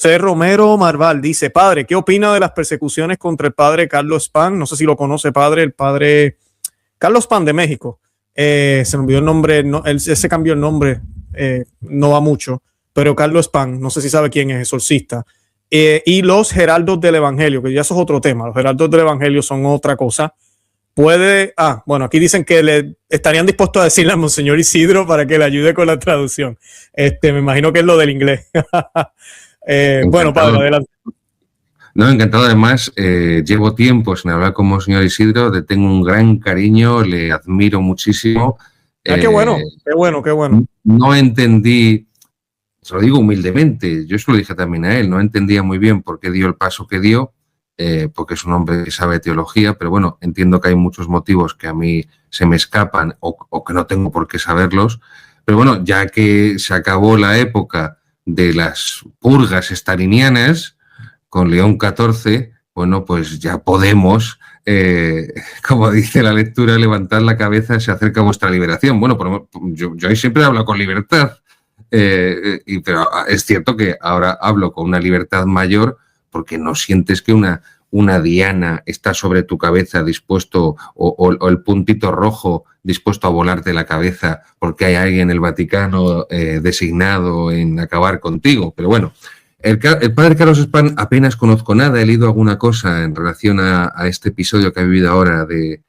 José Romero Marval dice: padre, ¿qué opina de las persecuciones contra el padre Carlos Pan? No sé si lo conoce, padre, el padre Carlos Pan de México. Se me olvidó el nombre, no, él se cambió el nombre, no va mucho, pero Carlos Pan, no sé si sabe quién es, exorcista. Y los heraldos del evangelio, que ya eso es otro tema. Los heraldos del evangelio son otra cosa. Bueno, aquí dicen que le estarían dispuestos a decirle a Monseñor Isidro para que le ayude con la traducción. Me imagino que es lo del inglés. Bueno, padre, adelante. No, encantado. Además, llevo tiempo sin hablar con Monseñor Isidro, le tengo un gran cariño, le admiro muchísimo. Qué bueno, qué bueno, qué bueno. No entendí, se lo digo humildemente, yo se lo dije también a él, no entendía muy bien por qué dio el paso que dio, porque es un hombre que sabe teología, pero bueno, entiendo que hay muchos motivos que a mí se me escapan o que no tengo por qué saberlos. Pero bueno, ya que se acabó la época de las purgas estalinianas con León XIV, bueno, pues ya podemos, como dice la lectura, levantar la cabeza, se acerca vuestra liberación. Bueno, yo siempre hablo con libertad, pero es cierto que ahora hablo con una libertad mayor porque no sientes que una diana está sobre tu cabeza dispuesto, o el puntito rojo dispuesto a volarte la cabeza porque hay alguien en el Vaticano designado en acabar contigo. Pero bueno, el padre Carlos Spán apenas conozco nada, he leído alguna cosa en relación a este episodio que ha vivido ahora de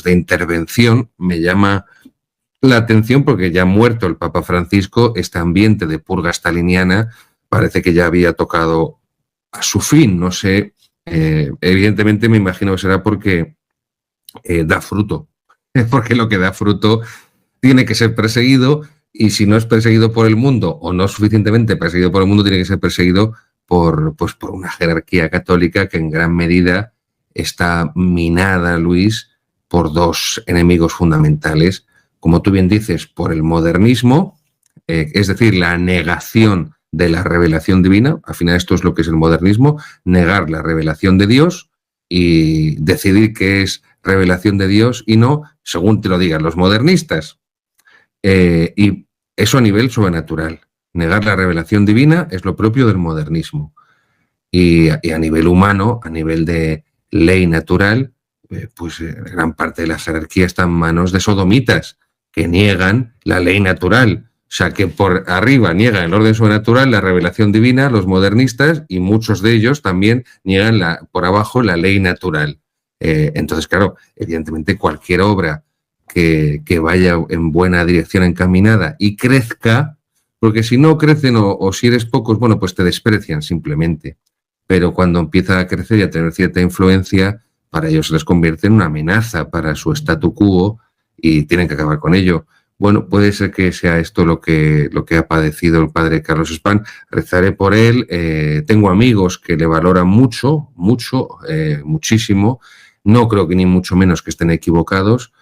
intervención. Me llama la atención porque ya muerto el Papa Francisco, este ambiente de purga staliniana parece que ya había tocado a su fin. No sé, evidentemente me imagino que será porque da fruto, porque lo que da fruto tiene que ser perseguido, y si no es perseguido por el mundo o no suficientemente perseguido por el mundo, tiene que ser perseguido por una jerarquía católica que en gran medida está minada, Luis, por dos enemigos fundamentales, como tú bien dices, por el modernismo, es decir, la negación de la revelación divina. Al final esto es lo que es el modernismo: negar la revelación de Dios y decidir que es revelación de Dios y no según te lo digan los modernistas. Y eso a nivel sobrenatural. Negar la revelación divina es lo propio del modernismo. Y a nivel humano, a nivel de ley natural, gran parte de la jerarquía está en manos de sodomitas que niegan la ley natural. O sea, que por arriba niegan el orden sobrenatural, la revelación divina, los modernistas, y muchos de ellos también niegan por abajo la ley natural. Entonces, claro, evidentemente cualquier obra que vaya en buena dirección encaminada y crezca, porque si no crecen o si eres pocos, bueno, pues te desprecian simplemente. Pero cuando empieza a crecer y a tener cierta influencia, para ellos se les convierte en una amenaza para su statu quo y tienen que acabar con ello. Bueno, puede ser que sea esto lo que ha padecido el padre Carlos Spán. Rezaré por él. Tengo amigos que le valoran muchísimo. No creo que ni mucho menos que estén equivocados.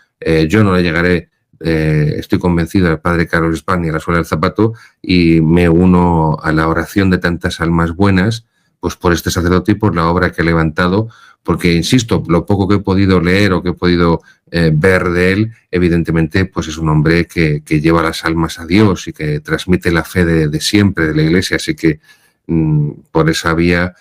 Yo no le llegaré, estoy convencido, al padre Carlos Spán y a la suela del zapato, y me uno a la oración de tantas almas buenas, pues por este sacerdote y por la obra que ha levantado, porque, insisto, lo poco que he podido leer o que he podido ver de él, evidentemente, pues es un hombre que lleva las almas a Dios y que transmite la fe de siempre de la Iglesia. Así que por esa vía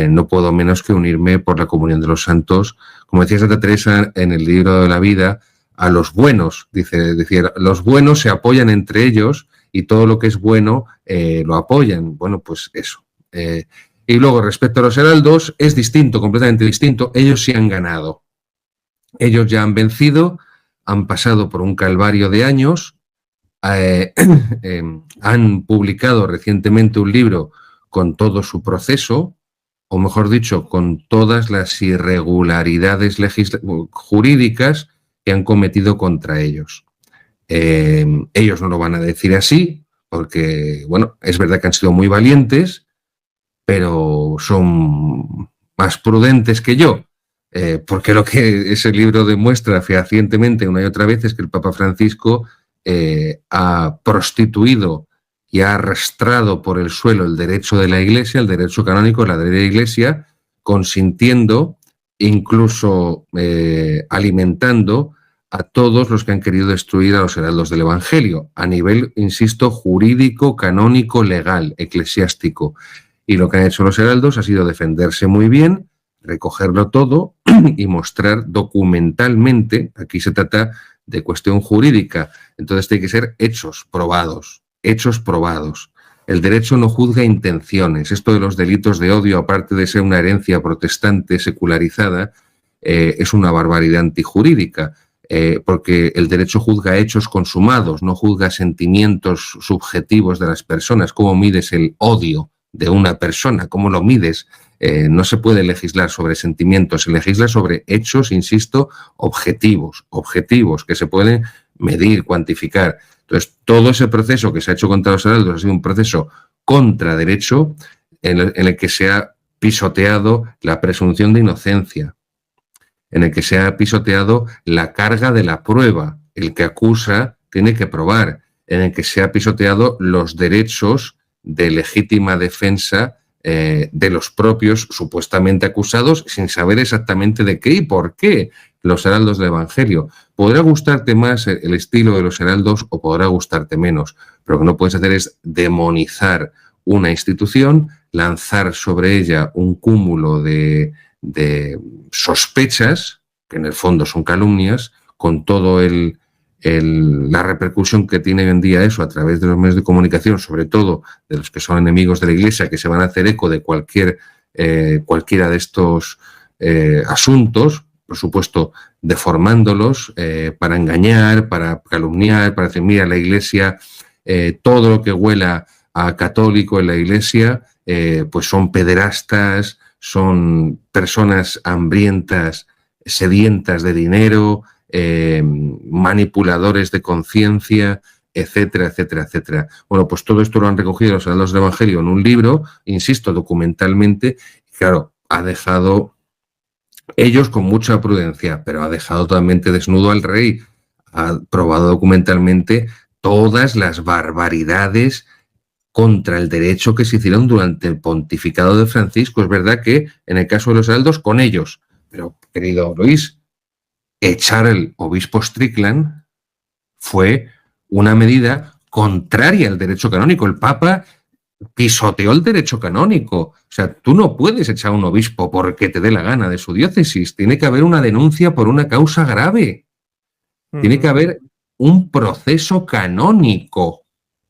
no puedo menos que unirme por la comunión de los santos. Como decía Santa Teresa en el libro de la vida, a los buenos, decía, los buenos se apoyan entre ellos y todo lo que es bueno lo apoyan. Bueno, pues eso. Y luego, respecto a los heraldos, es distinto, completamente distinto. Ellos sí han ganado. Ellos ya han vencido, han pasado por un calvario de años, han publicado recientemente un libro con todo su proceso, o mejor dicho, con todas las irregularidades jurídicas que han cometido contra ellos. Ellos no lo van a decir así, porque, bueno, es verdad que han sido muy valientes, pero son más prudentes que yo, porque lo que ese libro demuestra fehacientemente una y otra vez es que el Papa Francisco ha prostituido y ha arrastrado por el suelo el derecho de la Iglesia, el derecho canónico de la ley de la Iglesia, consintiendo, incluso alimentando a todos los que han querido destruir a los heraldos del Evangelio, a nivel, insisto, jurídico, canónico, legal, eclesiástico. Y lo que han hecho los heraldos ha sido defenderse muy bien, recogerlo todo y mostrar documentalmente, aquí se trata de cuestión jurídica, entonces tiene que ser hechos probados, hechos probados. El derecho no juzga intenciones. Esto de los delitos de odio, aparte de ser una herencia protestante secularizada, es una barbaridad antijurídica, porque el derecho juzga hechos consumados, no juzga sentimientos subjetivos de las personas. ¿Cómo mides el odio de una persona? ¿Cómo lo mides? No se puede legislar sobre sentimientos, se legisla sobre hechos, insisto, objetivos que se pueden medir, cuantificar. Entonces, todo ese proceso que se ha hecho contra los heraldos ha sido un proceso contra derecho en el que se ha pisoteado la presunción de inocencia, en el que se ha pisoteado la carga de la prueba. El que acusa tiene que probar, en el que se ha pisoteado los derechos de legítima defensa de los propios supuestamente acusados, sin saber exactamente de qué y por qué. Los heraldos del Evangelio. Podrá gustarte más el estilo de los heraldos o podrá gustarte menos, pero lo que no puedes hacer es demonizar una institución, lanzar sobre ella un cúmulo de sospechas, que en el fondo son calumnias, con todo la repercusión que tiene hoy en día eso a través de los medios de comunicación, sobre todo de los que son enemigos de la Iglesia, que se van a hacer eco de cualquiera de estos asuntos, por supuesto, deformándolos para engañar, para calumniar, para decir, mira, la Iglesia, todo lo que huela a católico en la Iglesia, pues son pederastas, son personas hambrientas, sedientas de dinero, manipuladores de conciencia, etcétera, etcétera, etcétera. Bueno, pues todo esto lo han recogido los heraldos del Evangelio en un libro, insisto, documentalmente, y claro, ha dejado ellos con mucha prudencia, pero ha dejado totalmente desnudo al rey. Ha probado documentalmente todas las barbaridades contra el derecho que se hicieron durante el pontificado de Francisco. Es verdad que en el caso de los heraldos, con ellos, pero querido Luis, echar al obispo Strickland fue una medida contraria al derecho canónico. El Papa pisoteó el derecho canónico. O sea, tú no puedes echar a un obispo porque te dé la gana de su diócesis. Tiene que haber una denuncia por una causa grave. Tiene que haber un proceso canónico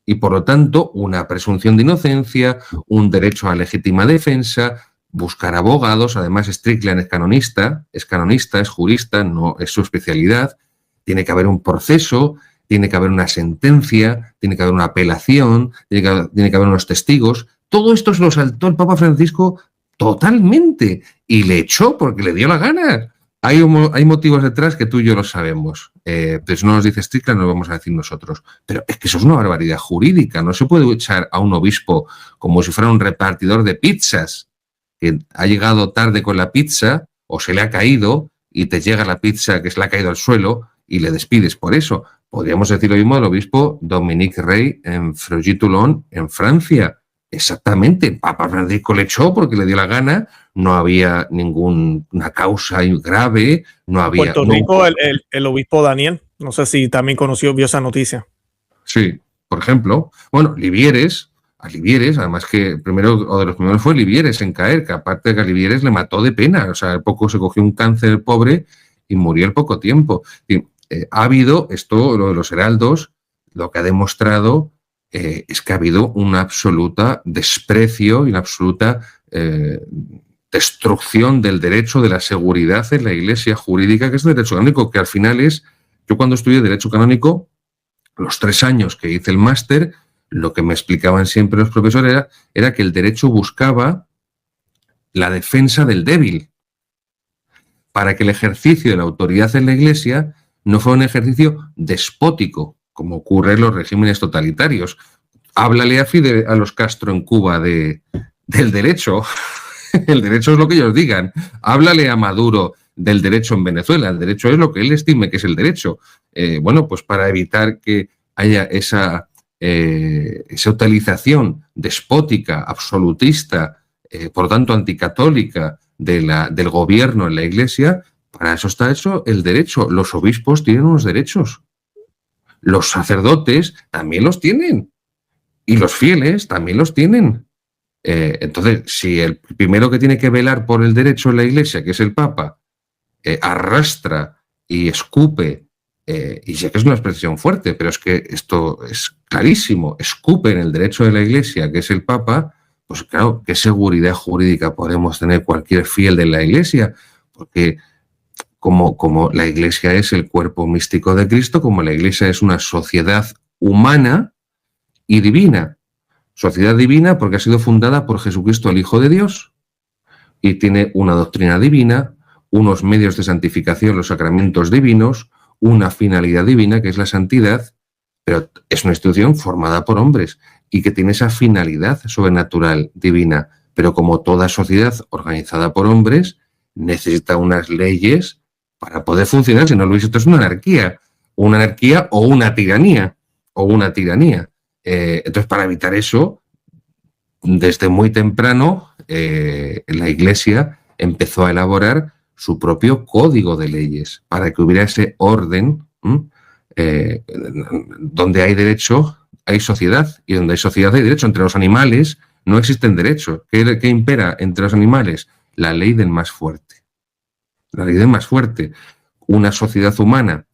y, por lo tanto, una presunción de inocencia, un derecho a legítima defensa, buscar abogados. Además, Strickland es canonista, es jurista, no es su especialidad. Tiene que haber un proceso, tiene que haber una sentencia, tiene que haber una apelación, tiene que haber unos testigos. Todo esto se lo saltó el Papa Francisco totalmente y le echó porque le dio la gana. Hay motivos detrás que tú y yo lo sabemos. Pues no nos dice Strickland, no lo vamos a decir nosotros. Pero es que eso es una barbaridad jurídica. No se puede echar a un obispo como si fuera un repartidor de pizzas, que ha llegado tarde con la pizza o se le ha caído y te llega la pizza que se le ha caído al suelo y le despides por eso. Podríamos decir lo mismo del obispo Dominique Rey en Frugy-Toulon, en Francia. Exactamente, el Papa Francisco le echó porque le dio la gana, no había ninguna causa grave, no había... Puerto Rico, el obispo Daniel, no sé si también vio esa noticia. Sí, por ejemplo, bueno, Livieres, además que o de los primeros fue Livieres en caer, que aparte de que a Livieres le mató de pena, o sea, al poco se cogió un cáncer el pobre y murió al poco tiempo. Ha habido esto, lo de los heraldos, lo que ha demostrado es que ha habido un absoluto desprecio y una absoluta destrucción del derecho de la seguridad en la Iglesia jurídica, que es el derecho canónico, que al final es, yo cuando estudié derecho canónico, los 3 años que hice el máster, lo que me explicaban siempre los profesores era que el derecho buscaba la defensa del débil, para que el ejercicio de la autoridad en la Iglesia no fuera un ejercicio despótico, como ocurre en los regímenes totalitarios. Háblale a los Castro en Cuba del derecho. El derecho es lo que ellos digan. Háblale a Maduro del derecho en Venezuela. El derecho es lo que él estime que es el derecho. Bueno, pues para evitar que haya esa utilización despótica, absolutista, por lo tanto anticatólica del gobierno en la Iglesia, Para eso está hecho el derecho. Los obispos tienen unos derechos. Los sacerdotes también los tienen. Y los fieles también los tienen. Entonces, si el primero que tiene que velar por el derecho en la Iglesia, que es el Papa, arrastra y escupe, y sé que es una expresión fuerte, pero es que esto es clarísimo, escupe en el derecho de la Iglesia, que es el Papa, pues claro, ¿qué seguridad jurídica podemos tener cualquier fiel de la Iglesia? Porque como la Iglesia es el cuerpo místico de Cristo, como la Iglesia es una sociedad humana y divina. Sociedad divina porque ha sido fundada por Jesucristo, el Hijo de Dios, y tiene una doctrina divina, unos medios de santificación, los sacramentos divinos, una finalidad divina, que es la santidad, pero es una institución formada por hombres y que tiene esa finalidad sobrenatural divina. Pero como toda sociedad organizada por hombres, necesita unas leyes para poder funcionar, si no, Luis, esto es una anarquía o una tiranía, entonces, para evitar eso, desde muy temprano, la Iglesia empezó a elaborar su propio código de leyes para que hubiera ese orden, donde hay derecho, hay sociedad, y donde hay sociedad hay derecho. Entre los animales no existen derechos. ¿Qué impera entre los animales? La ley del más fuerte. La ley del más fuerte. Una sociedad humana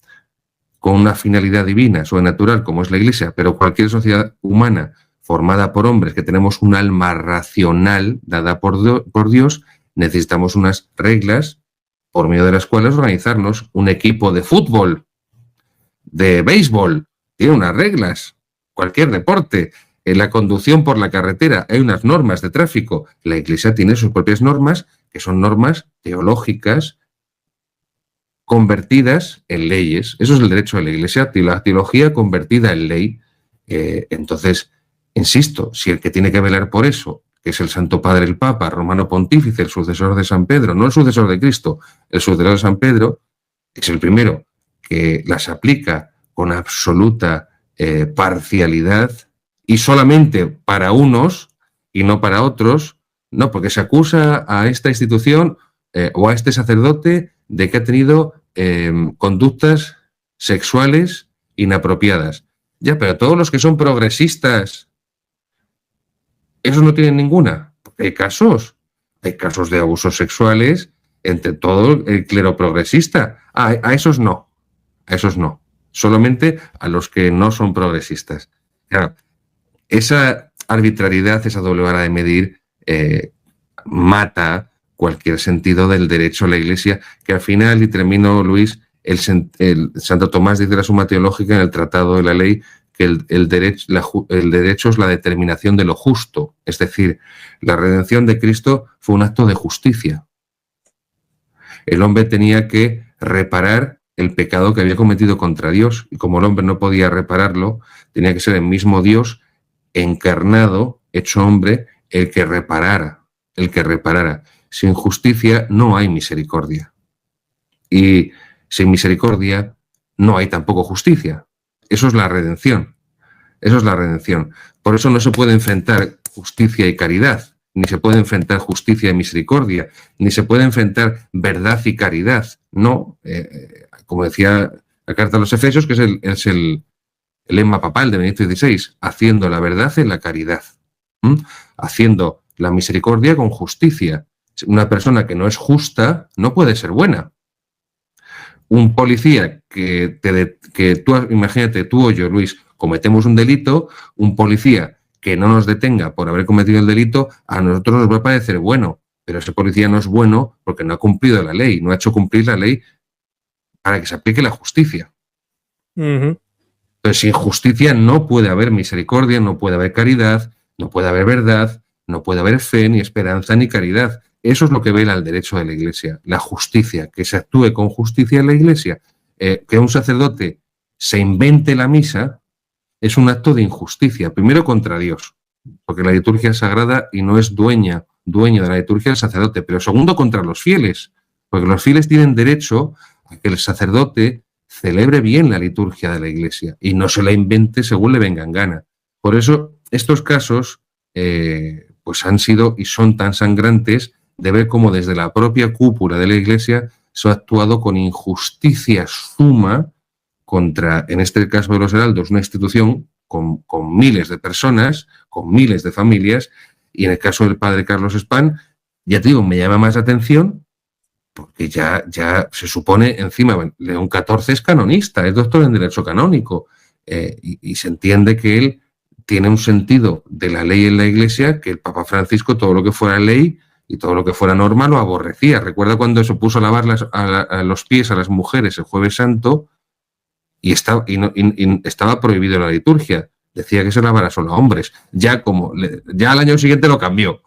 con una finalidad divina, sobrenatural, como es la Iglesia, pero cualquier sociedad humana formada por hombres que tenemos un alma racional dada por Dios, necesitamos unas reglas por medio de las cuales organizarnos. Un equipo de fútbol, de béisbol, tiene unas reglas. Cualquier deporte. En la conducción por la carretera hay unas normas de tráfico. La Iglesia tiene sus propias normas, que son normas teológicas convertidas en leyes. Eso es el derecho de la Iglesia, la teología convertida en ley. Entonces, insisto, si el que tiene que velar por eso, que es el Santo Padre, el Papa, Romano Pontífice, el sucesor de San Pedro, no el sucesor de Cristo, el sucesor de San Pedro, es el primero que las aplica con absoluta parcialidad y solamente para unos y no para otros, no, porque se acusa a esta institución o a este sacerdote de que ha tenido conductas sexuales inapropiadas. Ya, pero todos los que son progresistas, esos no tienen ninguna. Hay casos de abusos sexuales entre todo el clero progresista. A esos no, solamente a los que no son progresistas. Claro, esa arbitrariedad, esa doble vara de medir, mata cualquier sentido del derecho a la Iglesia, que al final, y termino, Luis, el Santo Tomás dice en la Suma Teológica, en el Tratado de la Ley, que el derecho es la determinación de lo justo. Es decir, la redención de Cristo fue un acto de justicia. El hombre tenía que reparar el pecado que había cometido contra Dios, y como el hombre no podía repararlo, tenía que ser el mismo Dios encarnado, hecho hombre, el que reparara. Sin justicia no hay misericordia. Y sin misericordia no hay tampoco justicia. Eso es la redención. Por eso no se puede enfrentar justicia y caridad, ni se puede enfrentar justicia y misericordia, ni se puede enfrentar verdad y caridad. No, como decía la Carta a los Efesios, que es el lema papal de Benedicto XVI, haciendo la verdad en la caridad, haciendo la misericordia con justicia. Una persona que no es justa no puede ser buena. Un policía que tú, imagínate, tú o yo, Luis, cometemos un delito, un policía que no nos detenga por haber cometido el delito, a nosotros nos va a parecer bueno, pero ese policía no es bueno porque no ha cumplido la ley, no ha hecho cumplir la ley para que se aplique la justicia. Entonces, sin justicia no puede haber misericordia, no puede haber caridad, no puede haber verdad, no puede haber fe, ni esperanza, ni caridad. Eso es lo que vela el derecho de la Iglesia, la justicia, que se actúe con justicia en la Iglesia. Que un sacerdote se invente la misa es un acto de injusticia, primero contra Dios, porque la liturgia es sagrada y no es dueño de la liturgia el sacerdote, pero segundo contra los fieles, porque los fieles tienen derecho a que el sacerdote celebre bien la liturgia de la Iglesia y no se la invente según le venga en gana. Por eso estos casos pues han sido y son tan sangrantes de ver cómo desde la propia cúpula de la Iglesia se ha actuado con injusticia suma contra, en este caso de los heraldos, una institución con miles de personas, con miles de familias, y en el caso del padre Carlos Spán, ya te digo, me llama más la atención porque ya se supone, encima, León XIV es canonista, es doctor en Derecho Canónico, y se entiende que él tiene un sentido de la ley en la Iglesia, que el Papa Francisco todo lo que fuera ley y todo lo que fuera norma lo aborrecía. Recuerda cuando se puso a lavar los pies a las mujeres el Jueves Santo y estaba prohibido en la liturgia. Decía que se lavara solo a hombres. Ya al año siguiente lo cambió.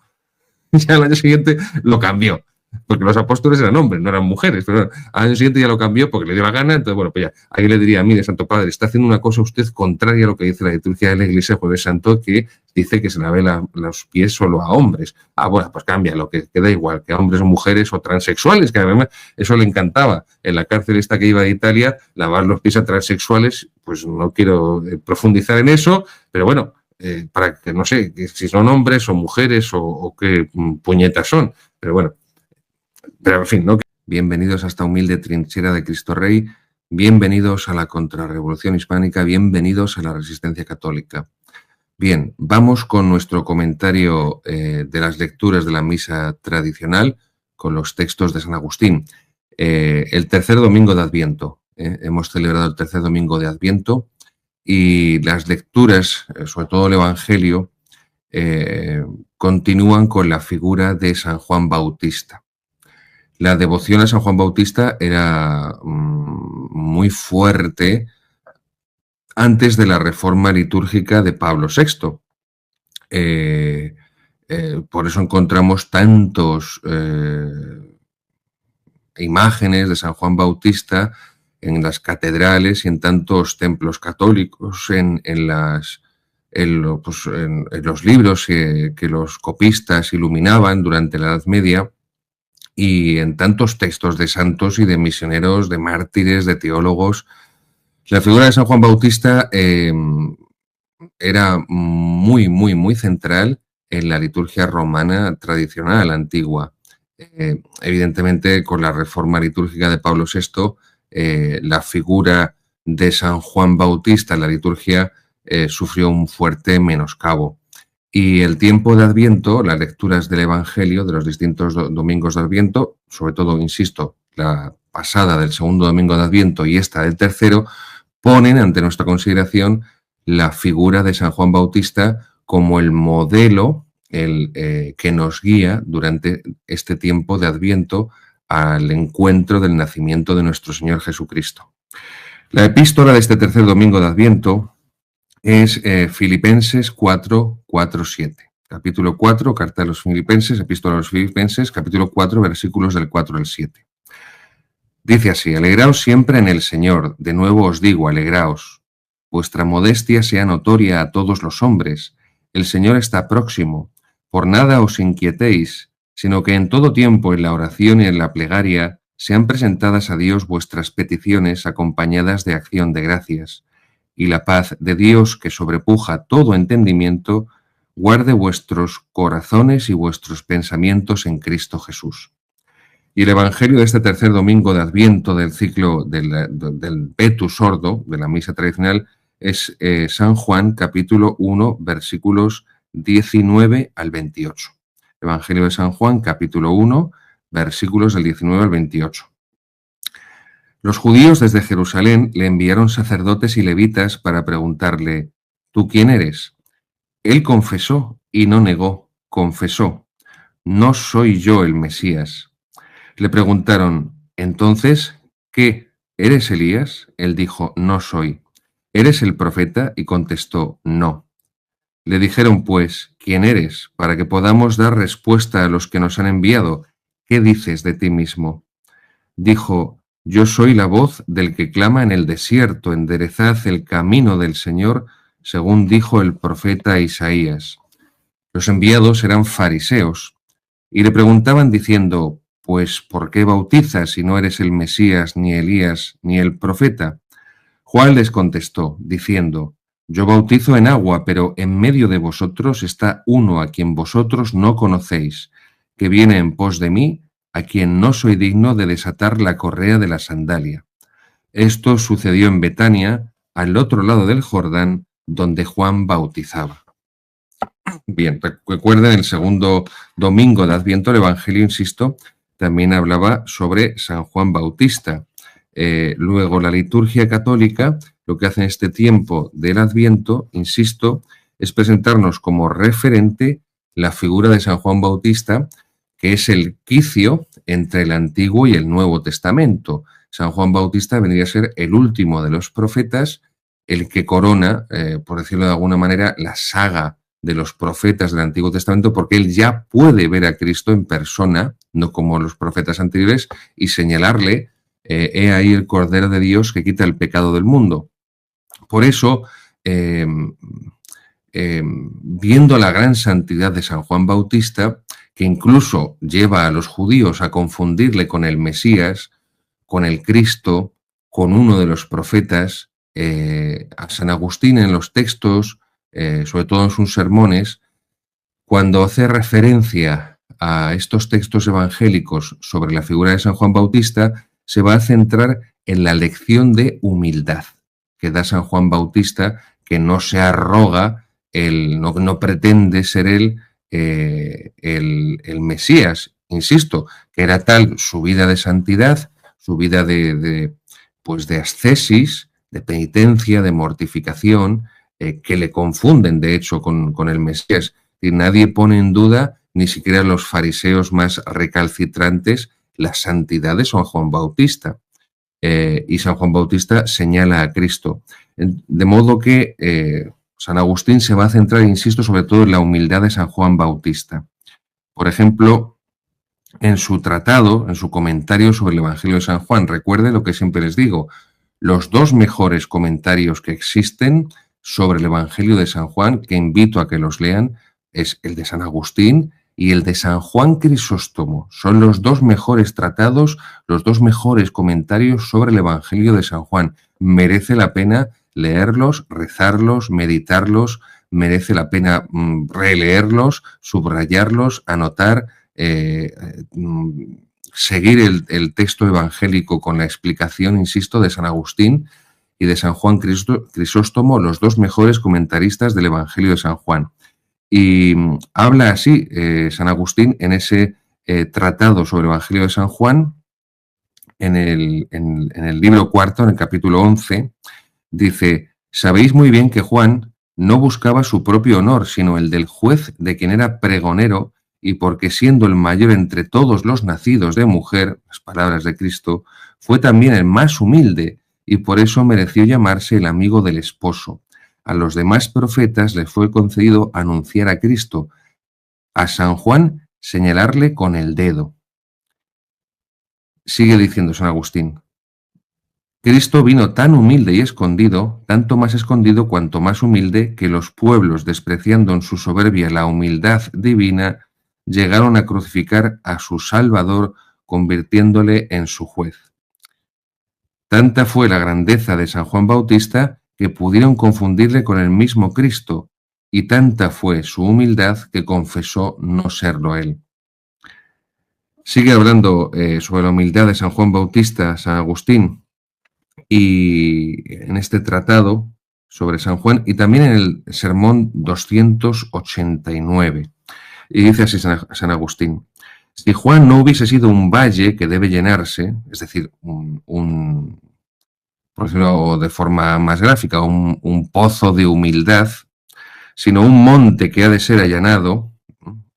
Ya al año siguiente lo cambió. Porque los apóstoles eran hombres, no eran mujeres. Pero al año siguiente ya lo cambió porque le dio la gana. Entonces, bueno, pues ya, ahí le diría, mire, Santo Padre, está haciendo una cosa usted contraria a lo que dice la liturgia de la Iglesia Jueves Santo, que dice que se lave los pies solo a hombres. Ah, bueno, pues cambia, lo que queda igual, que a hombres o mujeres o transexuales, que además eso le encantaba. En la cárcel esta que iba de Italia, lavar los pies a transexuales, pues no quiero profundizar en eso, pero bueno, para que no sé si son hombres o mujeres o qué puñetas son, pero bueno. Pero en fin, ¿no? Bienvenidos a esta humilde trinchera de Cristo Rey, bienvenidos a la contrarrevolución hispánica, bienvenidos a la resistencia católica. Bien, vamos con nuestro comentario de las lecturas de la misa tradicional, con los textos de San Agustín. El tercer domingo de Adviento, hemos celebrado el tercer domingo de Adviento y las lecturas, sobre todo el Evangelio, continúan con la figura de San Juan Bautista. La devoción a San Juan Bautista era muy fuerte antes de la reforma litúrgica de Pablo VI. Por eso encontramos tantos imágenes de San Juan Bautista en las catedrales y en tantos templos católicos, en los libros que los copistas iluminaban durante la Edad Media, y en tantos textos de santos y de misioneros, de mártires, de teólogos. La figura de San Juan Bautista era muy, muy, muy central en la liturgia romana tradicional, antigua. Evidentemente, con la reforma litúrgica de Pablo VI, la figura de San Juan Bautista en la liturgia sufrió un fuerte menoscabo. Y el tiempo de Adviento, las lecturas del Evangelio de los distintos domingos de Adviento, sobre todo, insisto, la pasada del segundo domingo de Adviento y esta del tercero, ponen ante nuestra consideración la figura de San Juan Bautista como el modelo que nos guía durante este tiempo de Adviento al encuentro del nacimiento de nuestro Señor Jesucristo. La epístola de este tercer domingo de Adviento es Filipenses 4, 4, 7. Capítulo 4, carta a los Filipenses, epístola a los Filipenses, capítulo 4, versículos del 4 al 7. Dice así: alegraos siempre en el Señor. De nuevo os digo, alegraos. Vuestra modestia sea notoria a todos los hombres. El Señor está próximo. Por nada os inquietéis, sino que en todo tiempo, en la oración y en la plegaria, sean presentadas a Dios vuestras peticiones acompañadas de acción de gracias. Y la paz de Dios, que sobrepuja todo entendimiento, guarde vuestros corazones y vuestros pensamientos en Cristo Jesús. Y el Evangelio de este tercer domingo de Adviento del ciclo del Vetus Ordo, de la misa tradicional, es San Juan, capítulo 1, versículos 19 al 28. Evangelio de San Juan, capítulo 1, versículos del 19 al 28. Los judíos desde Jerusalén le enviaron sacerdotes y levitas para preguntarle: ¿tú quién eres? Él confesó y no negó, confesó: no soy yo el Mesías. Le preguntaron: entonces, ¿qué? ¿Eres Elías? Él dijo: no soy. ¿Eres el profeta? Y contestó: no. Le dijeron pues: ¿quién eres? Para que podamos dar respuesta a los que nos han enviado. ¿Qué dices de ti mismo? Dijo: yo soy la voz del que clama en el desierto, enderezad el camino del Señor, según dijo el profeta Isaías. Los enviados eran fariseos y le preguntaban diciendo: pues, ¿por qué bautizas si no eres el Mesías, ni Elías, ni el profeta? Juan les contestó, diciendo: yo bautizo en agua, pero en medio de vosotros está uno a quien vosotros no conocéis, que viene en pos de mí, a quien no soy digno de desatar la correa de la sandalia. Esto sucedió en Betania, al otro lado del Jordán, donde Juan bautizaba. Bien, recuerden, el segundo domingo de Adviento, el Evangelio, insisto, también hablaba sobre San Juan Bautista. Luego, la liturgia católica, lo que hace en este tiempo del Adviento, insisto, es presentarnos como referente la figura de San Juan Bautista, que es el quicio entre el Antiguo y el Nuevo Testamento. San Juan Bautista vendría a ser el último de los profetas, el que corona, por decirlo de alguna manera, la saga de los profetas del Antiguo Testamento, porque él ya puede ver a Cristo en persona, no como los profetas anteriores, y señalarle, he ahí el Cordero de Dios que quita el pecado del mundo. Por eso, viendo la gran santidad de San Juan Bautista, que incluso lleva a los judíos a confundirle con el Mesías, con el Cristo, con uno de los profetas, a San Agustín en los textos, sobre todo en sus sermones, cuando hace referencia a estos textos evangélicos sobre la figura de San Juan Bautista, se va a centrar en la lección de humildad que da San Juan Bautista, que no se arroga, no pretende ser él el Mesías. Insisto, que era tal su vida de santidad, su vida de ascesis, de penitencia, de mortificación, que le confunden, de hecho, con el Mesías. Y nadie pone en duda, ni siquiera los fariseos más recalcitrantes, la santidad de San Juan Bautista. Y San Juan Bautista señala a Cristo. De modo que San Agustín se va a centrar, insisto, sobre todo en la humildad de San Juan Bautista. Por ejemplo, en su tratado, en su comentario sobre el Evangelio de San Juan, recuerde lo que siempre les digo, los dos mejores comentarios que existen sobre el Evangelio de San Juan, que invito a que los lean, es el de San Agustín y el de San Juan Crisóstomo. Son los dos mejores tratados, los dos mejores comentarios sobre el Evangelio de San Juan. Merece la pena leerlos, rezarlos, meditarlos, merece la pena releerlos, subrayarlos, anotar, seguir el texto evangélico con la explicación, insisto, de San Agustín y de San Juan Crisóstomo, los dos mejores comentaristas del Evangelio de San Juan. Y habla así San Agustín en ese tratado sobre el Evangelio de San Juan, en el libro cuarto, en el capítulo 11, dice: sabéis muy bien que Juan no buscaba su propio honor, sino el del juez de quien era pregonero, y porque siendo el mayor entre todos los nacidos de mujer, las palabras de Cristo, fue también el más humilde, y por eso mereció llamarse el amigo del esposo. A los demás profetas les fue concedido anunciar a Cristo, a San Juan señalarle con el dedo. Sigue diciendo San Agustín: Cristo vino tan humilde y escondido, tanto más escondido cuanto más humilde, que los pueblos, despreciando en su soberbia la humildad divina, llegaron a crucificar a su Salvador, convirtiéndole en su juez. Tanta fue la grandeza de San Juan Bautista que pudieron confundirle con el mismo Cristo, y tanta fue su humildad que confesó no serlo él. Sigue hablando sobre la humildad de San Juan Bautista, San Agustín, y en este tratado sobre San Juan, y también en el sermón 289. Y dice así San Agustín: si Juan no hubiese sido un valle que debe llenarse, es decir, por decirlo de forma más gráfica, un pozo de humildad, sino un monte que ha de ser allanado,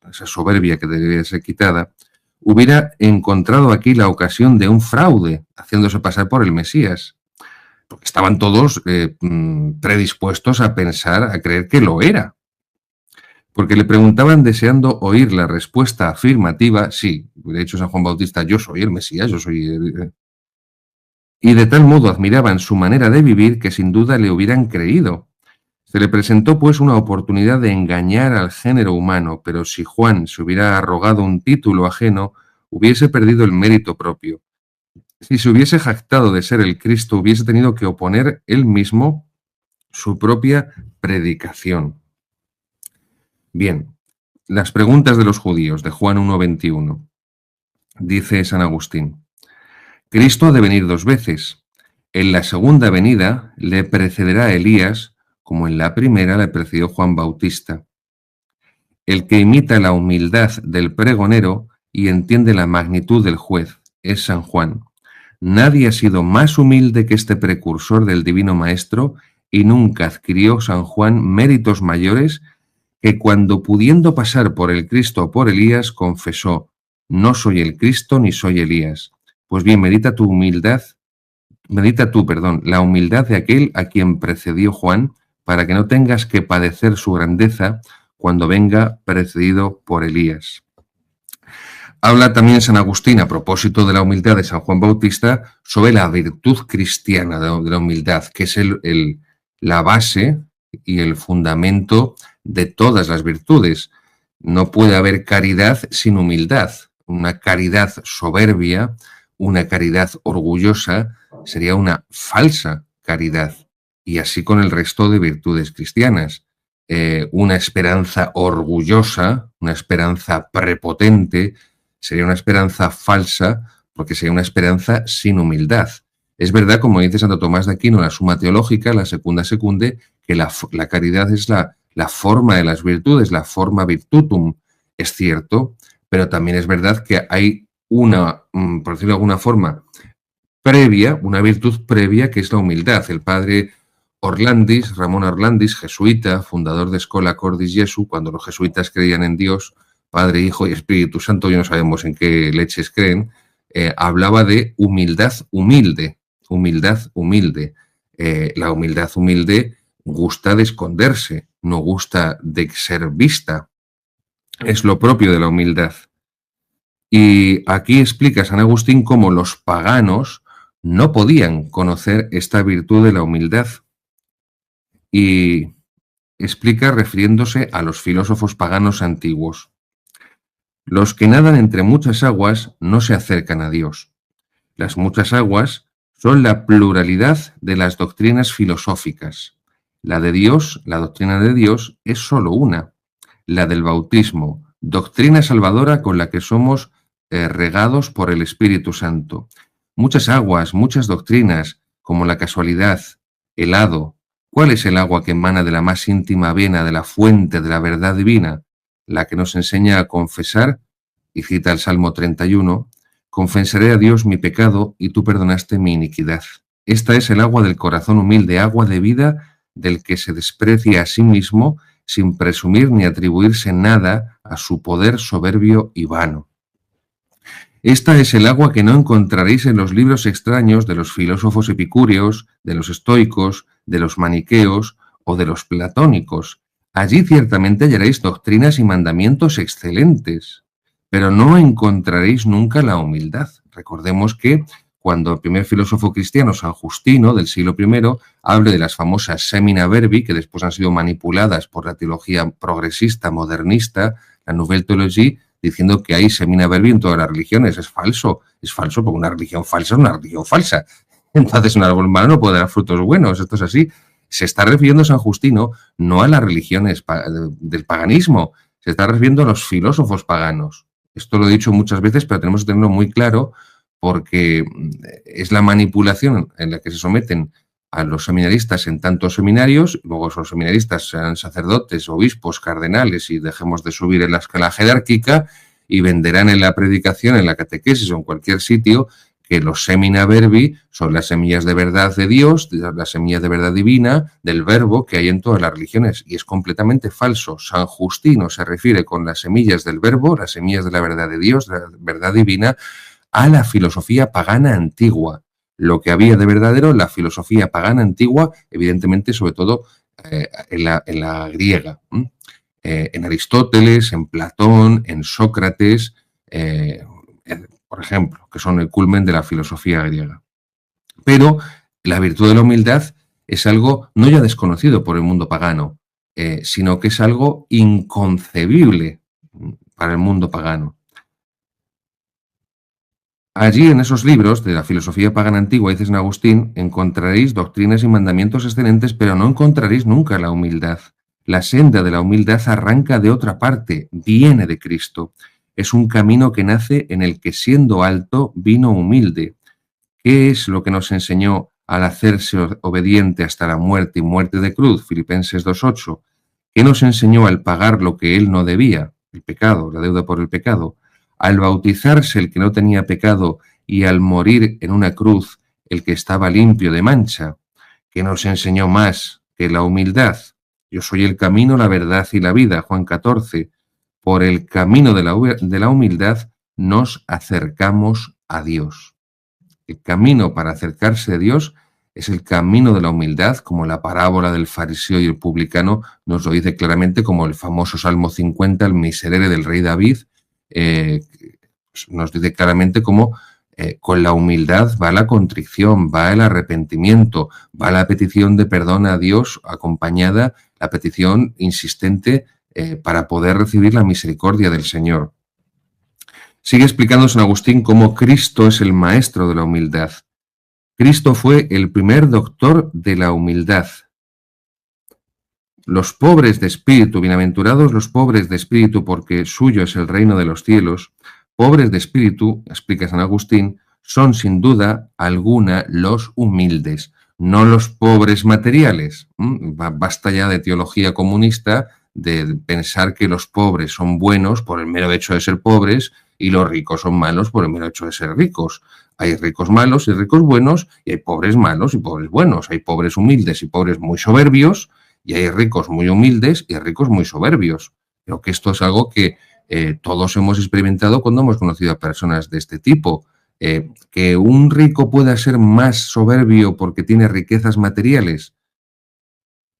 esa soberbia que debería ser quitada, hubiera encontrado aquí la ocasión de un fraude, haciéndose pasar por el Mesías, porque estaban todos predispuestos a pensar, a creer que lo era. Porque le preguntaban deseando oír la respuesta afirmativa: sí, de hecho San Juan Bautista, yo soy el Mesías, yo soy... Y de tal modo admiraban su manera de vivir que sin duda le hubieran creído. Se le presentó pues una oportunidad de engañar al género humano, pero si Juan se hubiera arrogado un título ajeno, hubiese perdido el mérito propio. Si se hubiese jactado de ser el Cristo, hubiese tenido que oponer él mismo su propia predicación. Bien, las preguntas de los judíos, de Juan 1:21. Dice San Agustín: Cristo ha de venir 2 veces. En la segunda venida le precederá Elías, como en la primera le precedió Juan Bautista. El que imita la humildad del pregonero y entiende la magnitud del juez es San Juan. Nadie ha sido más humilde que este precursor del Divino Maestro, y nunca adquirió San Juan méritos mayores que cuando, pudiendo pasar por el Cristo o por Elías, confesó: no soy el Cristo ni soy Elías. Pues bien, medita tú, la humildad de aquel a quien precedió Juan, para que no tengas que padecer su grandeza cuando venga precedido por Elías. Habla también San Agustín, a propósito de la humildad de San Juan Bautista, sobre la virtud cristiana de la humildad, que es la base y el fundamento de todas las virtudes. No puede haber caridad sin humildad. Una caridad soberbia, una caridad orgullosa, sería una falsa caridad. Y así con el resto de virtudes cristianas. Una esperanza orgullosa, una esperanza prepotente, sería una esperanza falsa, porque sería una esperanza sin humildad. Es verdad, como dice Santo Tomás de Aquino en la Suma Teológica, la Secunda Secunde, que la caridad es la forma de las virtudes, la forma virtutum. Es cierto, pero también es verdad que hay una, por decirlo de alguna forma, previa, una virtud previa, que es la humildad. El padre Orlandis, Ramón Orlandis, jesuita, fundador de Schola Cordis Jesu, cuando los jesuitas creían en Dios, Padre, Hijo y Espíritu Santo, ya no sabemos en qué leches creen, hablaba de humildad humilde, humildad humilde. La humildad humilde gusta de esconderse, no gusta de ser vista. Es lo propio de la humildad. Y aquí explica San Agustín cómo los paganos no podían conocer esta virtud de la humildad. Y explica refiriéndose a los filósofos paganos antiguos. Los que nadan entre muchas aguas no se acercan a Dios. Las muchas aguas son la pluralidad de las doctrinas filosóficas. La de Dios, la doctrina de Dios, es solo una, la del bautismo, doctrina salvadora con la que somos regados por el Espíritu Santo. Muchas aguas, muchas doctrinas, como la casualidad, el hado. ¿Cuál es el agua que emana de la más íntima vena de la fuente de la verdad divina? La que nos enseña a confesar, y cita el Salmo 31, confesaré a Dios mi pecado y tú perdonaste mi iniquidad. Esta es el agua del corazón humilde, agua de vida del que se desprecia a sí mismo sin presumir ni atribuirse nada a su poder soberbio y vano. Esta es el agua que no encontraréis en los libros extraños de los filósofos epicúreos, de los estoicos, de los maniqueos o de los platónicos. Allí ciertamente hallaréis doctrinas y mandamientos excelentes, pero no encontraréis nunca la humildad. Recordemos que cuando el primer filósofo cristiano, San Justino, del siglo I, habla de las famosas semina verbi, que después han sido manipuladas por la teología progresista, modernista, la Nouvelle Théologie, diciendo que hay semina verbi en todas las religiones. Es falso, porque una religión falsa es una religión falsa. Entonces un árbol malo no puede dar frutos buenos, esto es así. Se está refiriendo San Justino no a las religiones del paganismo, se está refiriendo a los filósofos paganos. Esto lo he dicho muchas veces, pero tenemos que tenerlo muy claro porque es la manipulación en la que se someten a los seminaristas en tantos seminarios, luego esos seminaristas sean sacerdotes, obispos, cardenales y dejemos de subir en la escala jerárquica y venderán en la predicación, en la catequesis o en cualquier sitio que los semina verbi son las semillas de verdad de Dios, las semillas de verdad divina, del verbo que hay en todas las religiones. Y es completamente falso. San Justino se refiere con las semillas del verbo, las semillas de la verdad de Dios, de la verdad divina, a la filosofía pagana antigua. Lo que había de verdadero en la filosofía pagana antigua, evidentemente, sobre todo en la griega. En Aristóteles, en Platón, en Sócrates, por ejemplo, que son el culmen de la filosofía griega. Pero la virtud de la humildad es algo no ya desconocido por el mundo pagano, sino que es algo inconcebible para el mundo pagano. Allí, en esos libros de la filosofía pagana antigua, dice San Agustín, encontraréis doctrinas y mandamientos excelentes, pero no encontraréis nunca la humildad. La senda de la humildad arranca de otra parte, viene de Cristo. es un camino que nace en el que siendo alto vino humilde. ¿Qué es lo que nos enseñó al hacerse obediente hasta la muerte y muerte de cruz? Filipenses 2:8. ¿Qué nos enseñó al pagar lo que él no debía? El pecado, la deuda por el pecado. Al bautizarse el que no tenía pecado y al morir en una cruz el que estaba limpio de mancha. ¿Qué nos enseñó más que la humildad? Yo soy el camino, la verdad y la vida, Juan 14. Por el camino de la humildad nos acercamos a Dios. El camino para acercarse a Dios es el camino de la humildad, como la parábola del fariseo y el publicano nos lo dice claramente, como el famoso Salmo 50, el miserere del rey David, nos dice claramente cómo con la humildad va la contrición, va el arrepentimiento, va la petición de perdón a Dios, acompañada la petición insistente para poder recibir la misericordia del Señor. Sigue explicando San Agustín cómo Cristo es el maestro de la humildad. Cristo fue el primer doctor de la humildad. Los pobres de espíritu, bienaventurados los pobres de espíritu, porque suyo es el reino de los cielos. Pobres de espíritu, explica San Agustín, son sin duda alguna los humildes, no los pobres materiales. Basta ya de teología comunista, de pensar que los pobres son buenos por el mero hecho de ser pobres y los ricos son malos por el mero hecho de ser ricos. Hay ricos malos y ricos buenos, y hay pobres malos y pobres buenos. Hay pobres humildes y pobres muy soberbios, y hay ricos muy humildes y ricos muy soberbios. Creo que esto es algo que todos hemos experimentado cuando hemos conocido a personas de este tipo. Que un rico pueda ser más soberbio porque tiene riquezas materiales.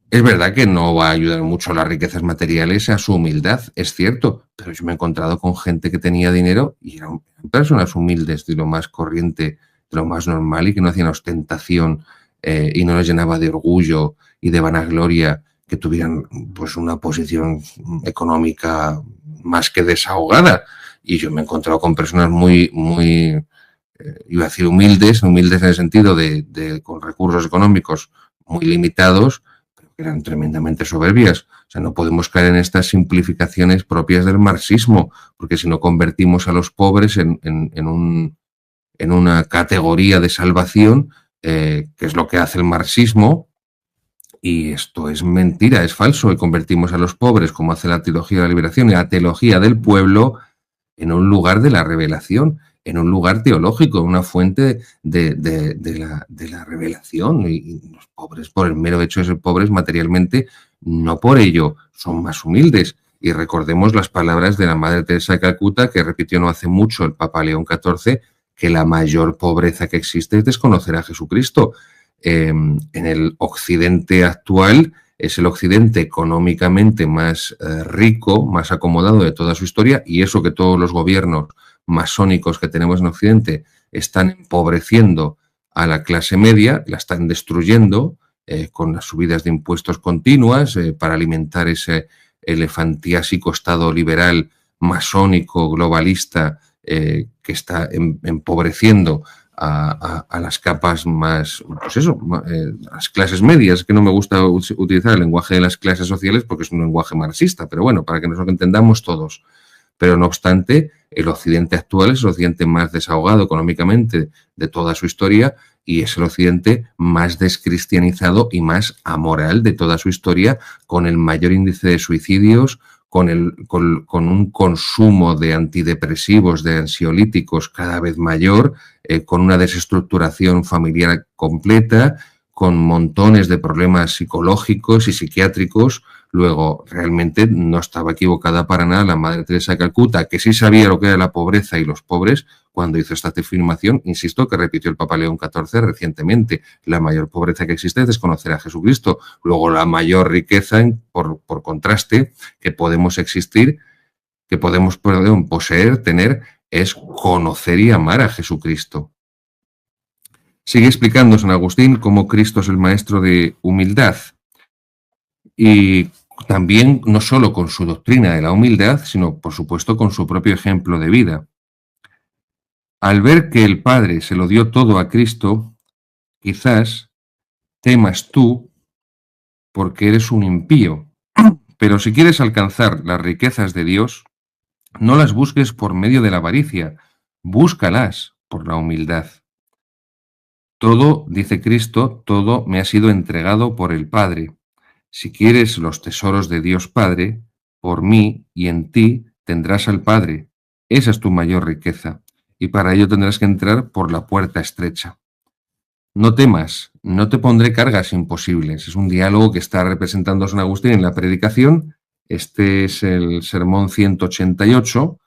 Es verdad que no va a ayudar mucho las riquezas materiales a su humildad, es cierto, pero yo me he encontrado con gente que tenía dinero y eran personas humildes, de lo más corriente, de lo más normal, y que no hacían ostentación y no les llenaba de orgullo y de vanagloria que tuvieran pues una posición económica más que desahogada. Y yo me he encontrado con personas muy iba a decir humildes en el sentido de con recursos económicos muy limitados, eran tremendamente soberbias. O sea, no podemos caer en estas simplificaciones propias del marxismo, porque si no convertimos a los pobres en una categoría de salvación, que es lo que hace el marxismo, y esto es mentira, es falso, y convertimos a los pobres, como hace la teología de la liberación y la teología del pueblo, en un lugar de la revelación, en un lugar teológico, una fuente de la revelación. Y los pobres, por el mero hecho de ser pobres materialmente, no por ello son más humildes. Y recordemos las palabras de la Madre Teresa de Calcuta, que repitió no hace mucho el Papa León XIV, que la mayor pobreza que existe es desconocer a Jesucristo. En el occidente actual es el occidente económicamente más rico, más acomodado de toda su historia, y eso que todos los gobiernos masónicos que tenemos en Occidente están empobreciendo a la clase media, la están destruyendo con las subidas de impuestos continuas para alimentar ese elefantiásico Estado liberal, masónico, globalista, que está empobreciendo a las capas más, pues eso, las clases medias, que no me gusta utilizar el lenguaje de las clases sociales porque es un lenguaje marxista, pero bueno, para que nos lo entendamos todos. Pero no obstante, el occidente actual es el occidente más desahogado económicamente de toda su historia y es el occidente más descristianizado y más amoral de toda su historia, con el mayor índice de suicidios, con un consumo de antidepresivos, de ansiolíticos cada vez mayor, con una desestructuración familiar completa, con montones de problemas psicológicos y psiquiátricos. Luego, realmente no estaba equivocada para nada la Madre Teresa de Calcuta, que sí sabía lo que era la pobreza y los pobres cuando hizo esta afirmación, insisto, que repitió el Papa León XIV recientemente. La mayor pobreza que existe es desconocer a Jesucristo. Luego, la mayor riqueza, por contraste, que podemos poseer, tener, es conocer y amar a Jesucristo. Sigue explicando San Agustín cómo Cristo es el maestro de humildad. Y también no solo con su doctrina de la humildad, sino por supuesto con su propio ejemplo de vida. Al ver que el Padre se lo dio todo a Cristo, quizás temas tú porque eres un impío. Pero si quieres alcanzar las riquezas de Dios, No las busques por medio de la avaricia, búscalas por la humildad. Todo, dice Cristo, todo me ha sido entregado por el Padre. Si quieres los tesoros de Dios Padre, por mí y en ti tendrás al Padre. Esa es tu mayor riqueza, y para ello tendrás que entrar por la puerta estrecha. No temas, no te pondré cargas imposibles. Es un diálogo que está representando San Agustín en la predicación. Este es el sermón 188,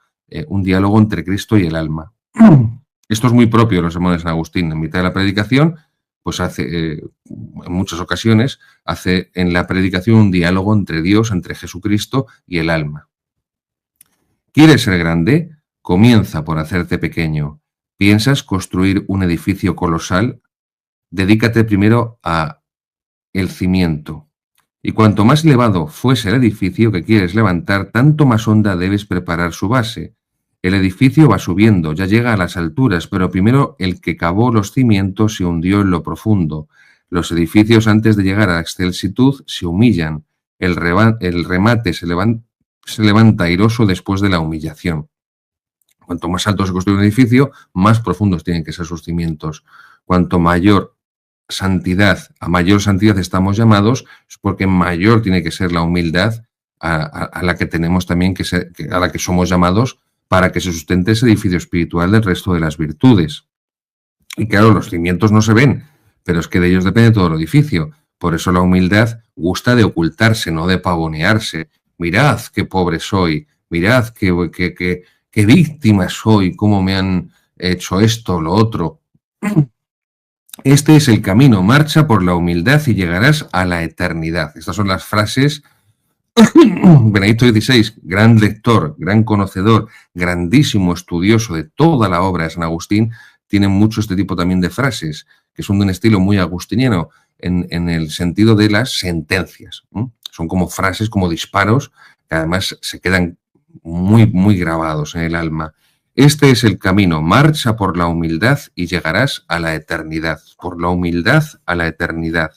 un diálogo entre Cristo y el alma. Esto es muy propio de los sermones de San Agustín. En mitad de la predicación, pues hace, en muchas ocasiones, hace en la predicación un diálogo entre Dios, entre Jesucristo y el alma. ¿Quieres ser grande? Comienza por hacerte pequeño. ¿Piensas construir un edificio colosal? Dedícate primero a el cimiento. Y cuanto más elevado fuese el edificio que quieres levantar, tanto más honda debes preparar su base. El edificio va subiendo, ya llega a las alturas, pero primero el que cavó los cimientos se hundió en lo profundo. Los edificios antes de llegar a la excelsitud se humillan. El remate se levanta airoso después de la humillación. Cuanto más alto se construye un edificio, más profundos tienen que ser sus cimientos. Cuanto mayor santidad, a mayor santidad estamos llamados, es porque mayor tiene que ser la humildad a la que tenemos también que ser, a la que somos llamados para que se sustente ese edificio espiritual del resto de las virtudes. Y claro, los cimientos no se ven, pero es que de ellos depende todo el edificio. Por eso la humildad gusta de ocultarse, no de pavonearse. Mirad qué pobre soy, mirad qué víctima soy, cómo me han hecho esto, lo otro. Este es el camino, marcha por la humildad y llegarás a la eternidad. Estas son las frases. Benedicto XVI, gran lector, gran conocedor, grandísimo estudioso de toda la obra de San Agustín, tiene mucho este tipo también de frases, que son de un estilo muy agustiniano, en el sentido de las sentencias. Son como frases, como disparos, que además se quedan muy, muy grabados en el alma. Este es el camino, marcha por la humildad y llegarás a la eternidad. Por la humildad a la eternidad.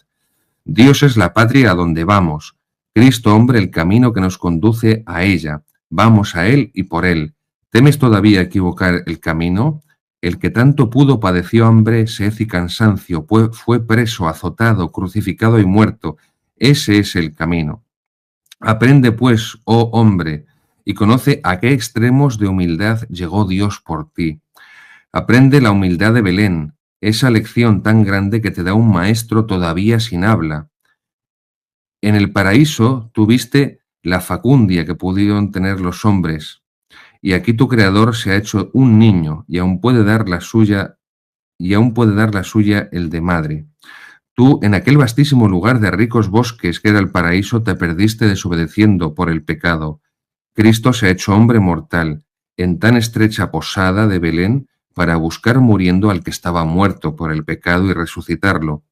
Dios es la patria a donde vamos. Cristo, hombre, el camino que nos conduce a ella. Vamos a Él y por Él. ¿Temes todavía equivocar el camino? El que tanto pudo padeció hambre, sed y cansancio, fue preso, azotado, crucificado y muerto. Ese es el camino. Aprende, pues, oh hombre, y conoce a qué extremos de humildad llegó Dios por ti. Aprende la humildad de Belén, esa lección tan grande que te da un maestro todavía sin habla. En el paraíso tuviste la facundia que pudieron tener los hombres, y aquí tu Creador se ha hecho un niño y aún puede dar la suya el de madre. Tú, en aquel vastísimo lugar de ricos bosques que era el paraíso, te perdiste desobedeciendo por el pecado. Cristo se ha hecho hombre mortal, en tan estrecha posada de Belén, para buscar muriendo al que estaba muerto por el pecado y resucitarlo.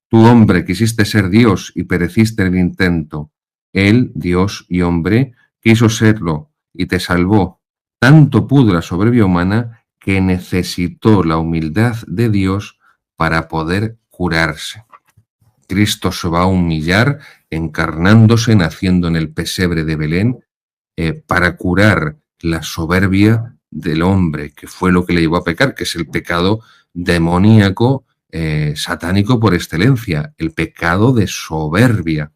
Tú, hombre, quisiste ser Dios y pereciste en el intento. Él, Dios y hombre, quiso serlo y te salvó. Tanto pudo la soberbia humana que necesitó la humildad de Dios para poder curarse. Cristo se va a humillar encarnándose, naciendo en el pesebre de Belén, para curar la soberbia del hombre, que fue lo que le llevó a pecar, que es el pecado demoníaco, satánico por excelencia, el pecado de soberbia.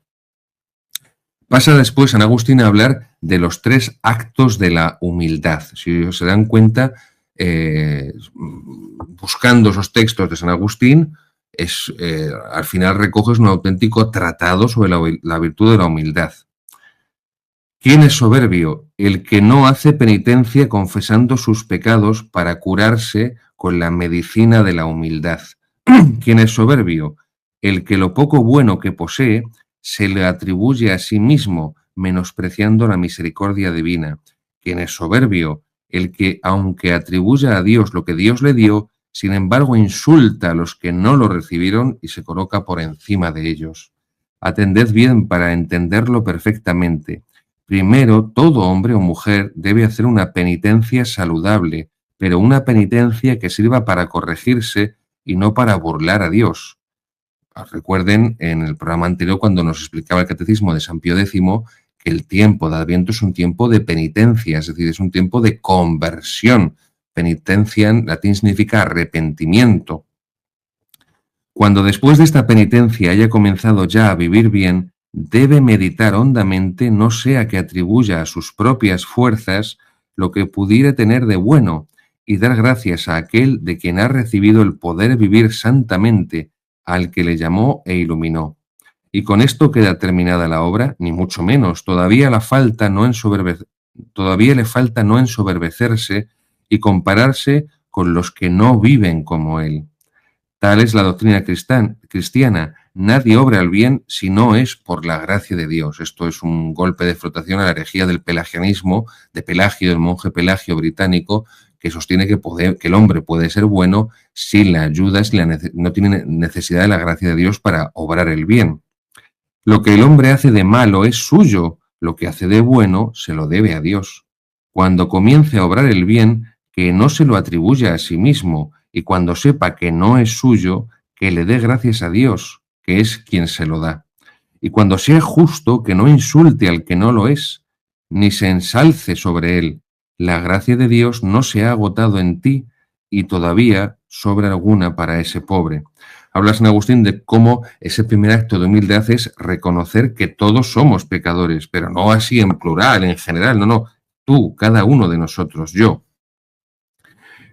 Pasa después San Agustín a hablar de los 3 actos de la humildad. Si se dan cuenta, buscando esos textos de San Agustín, al final recoges un auténtico tratado sobre la virtud de la humildad. ¿Quién es soberbio? El que no hace penitencia confesando sus pecados para curarse con la medicina de la humildad. ¿Quién es soberbio? El que lo poco bueno que posee se le atribuye a sí mismo, menospreciando la misericordia divina. ¿Quién es soberbio? El que, aunque atribuya a Dios lo que Dios le dio, sin embargo insulta a los que no lo recibieron y se coloca por encima de ellos. Atended bien para entenderlo perfectamente. Primero, todo hombre o mujer debe hacer una penitencia saludable, pero una penitencia que sirva para corregirse y no para burlar a Dios. Recuerden en el programa anterior cuando nos explicaba el catecismo de San Pío X que el tiempo de Adviento es un tiempo de penitencia, es decir, es un tiempo de conversión. Penitencia en latín significa arrepentimiento. Cuando después de esta penitencia haya comenzado ya a vivir bien, debe meditar hondamente, no sea que atribuya a sus propias fuerzas lo que pudiera tener de bueno, y dar gracias a aquel de quien ha recibido el poder vivir santamente, al que le llamó e iluminó. Y con esto queda terminada la obra, ni mucho menos, todavía le falta no ensoberbecerse y compararse con los que no viven como él. Tal es la doctrina cristiana. Nadie obra el bien si no es por la gracia de Dios. Esto es un golpe de flotación a la herejía del pelagianismo, de Pelagio, del monje Pelagio británico, que sostiene que el hombre puede ser bueno sin la ayuda, no tiene necesidad de la gracia de Dios para obrar el bien. Lo que el hombre hace de malo es suyo, lo que hace de bueno se lo debe a Dios. Cuando comience a obrar el bien, que no se lo atribuya a sí mismo, y cuando sepa que no es suyo, que le dé gracias a Dios, que es quien se lo da. Y cuando sea justo, que no insulte al que no lo es, ni se ensalce sobre él. La gracia de Dios no se ha agotado en ti, y todavía sobra alguna para ese pobre. Habla San Agustín de cómo ese primer acto de humildad es reconocer que todos somos pecadores, pero no así en plural, en general, no, tú, cada uno de nosotros, yo.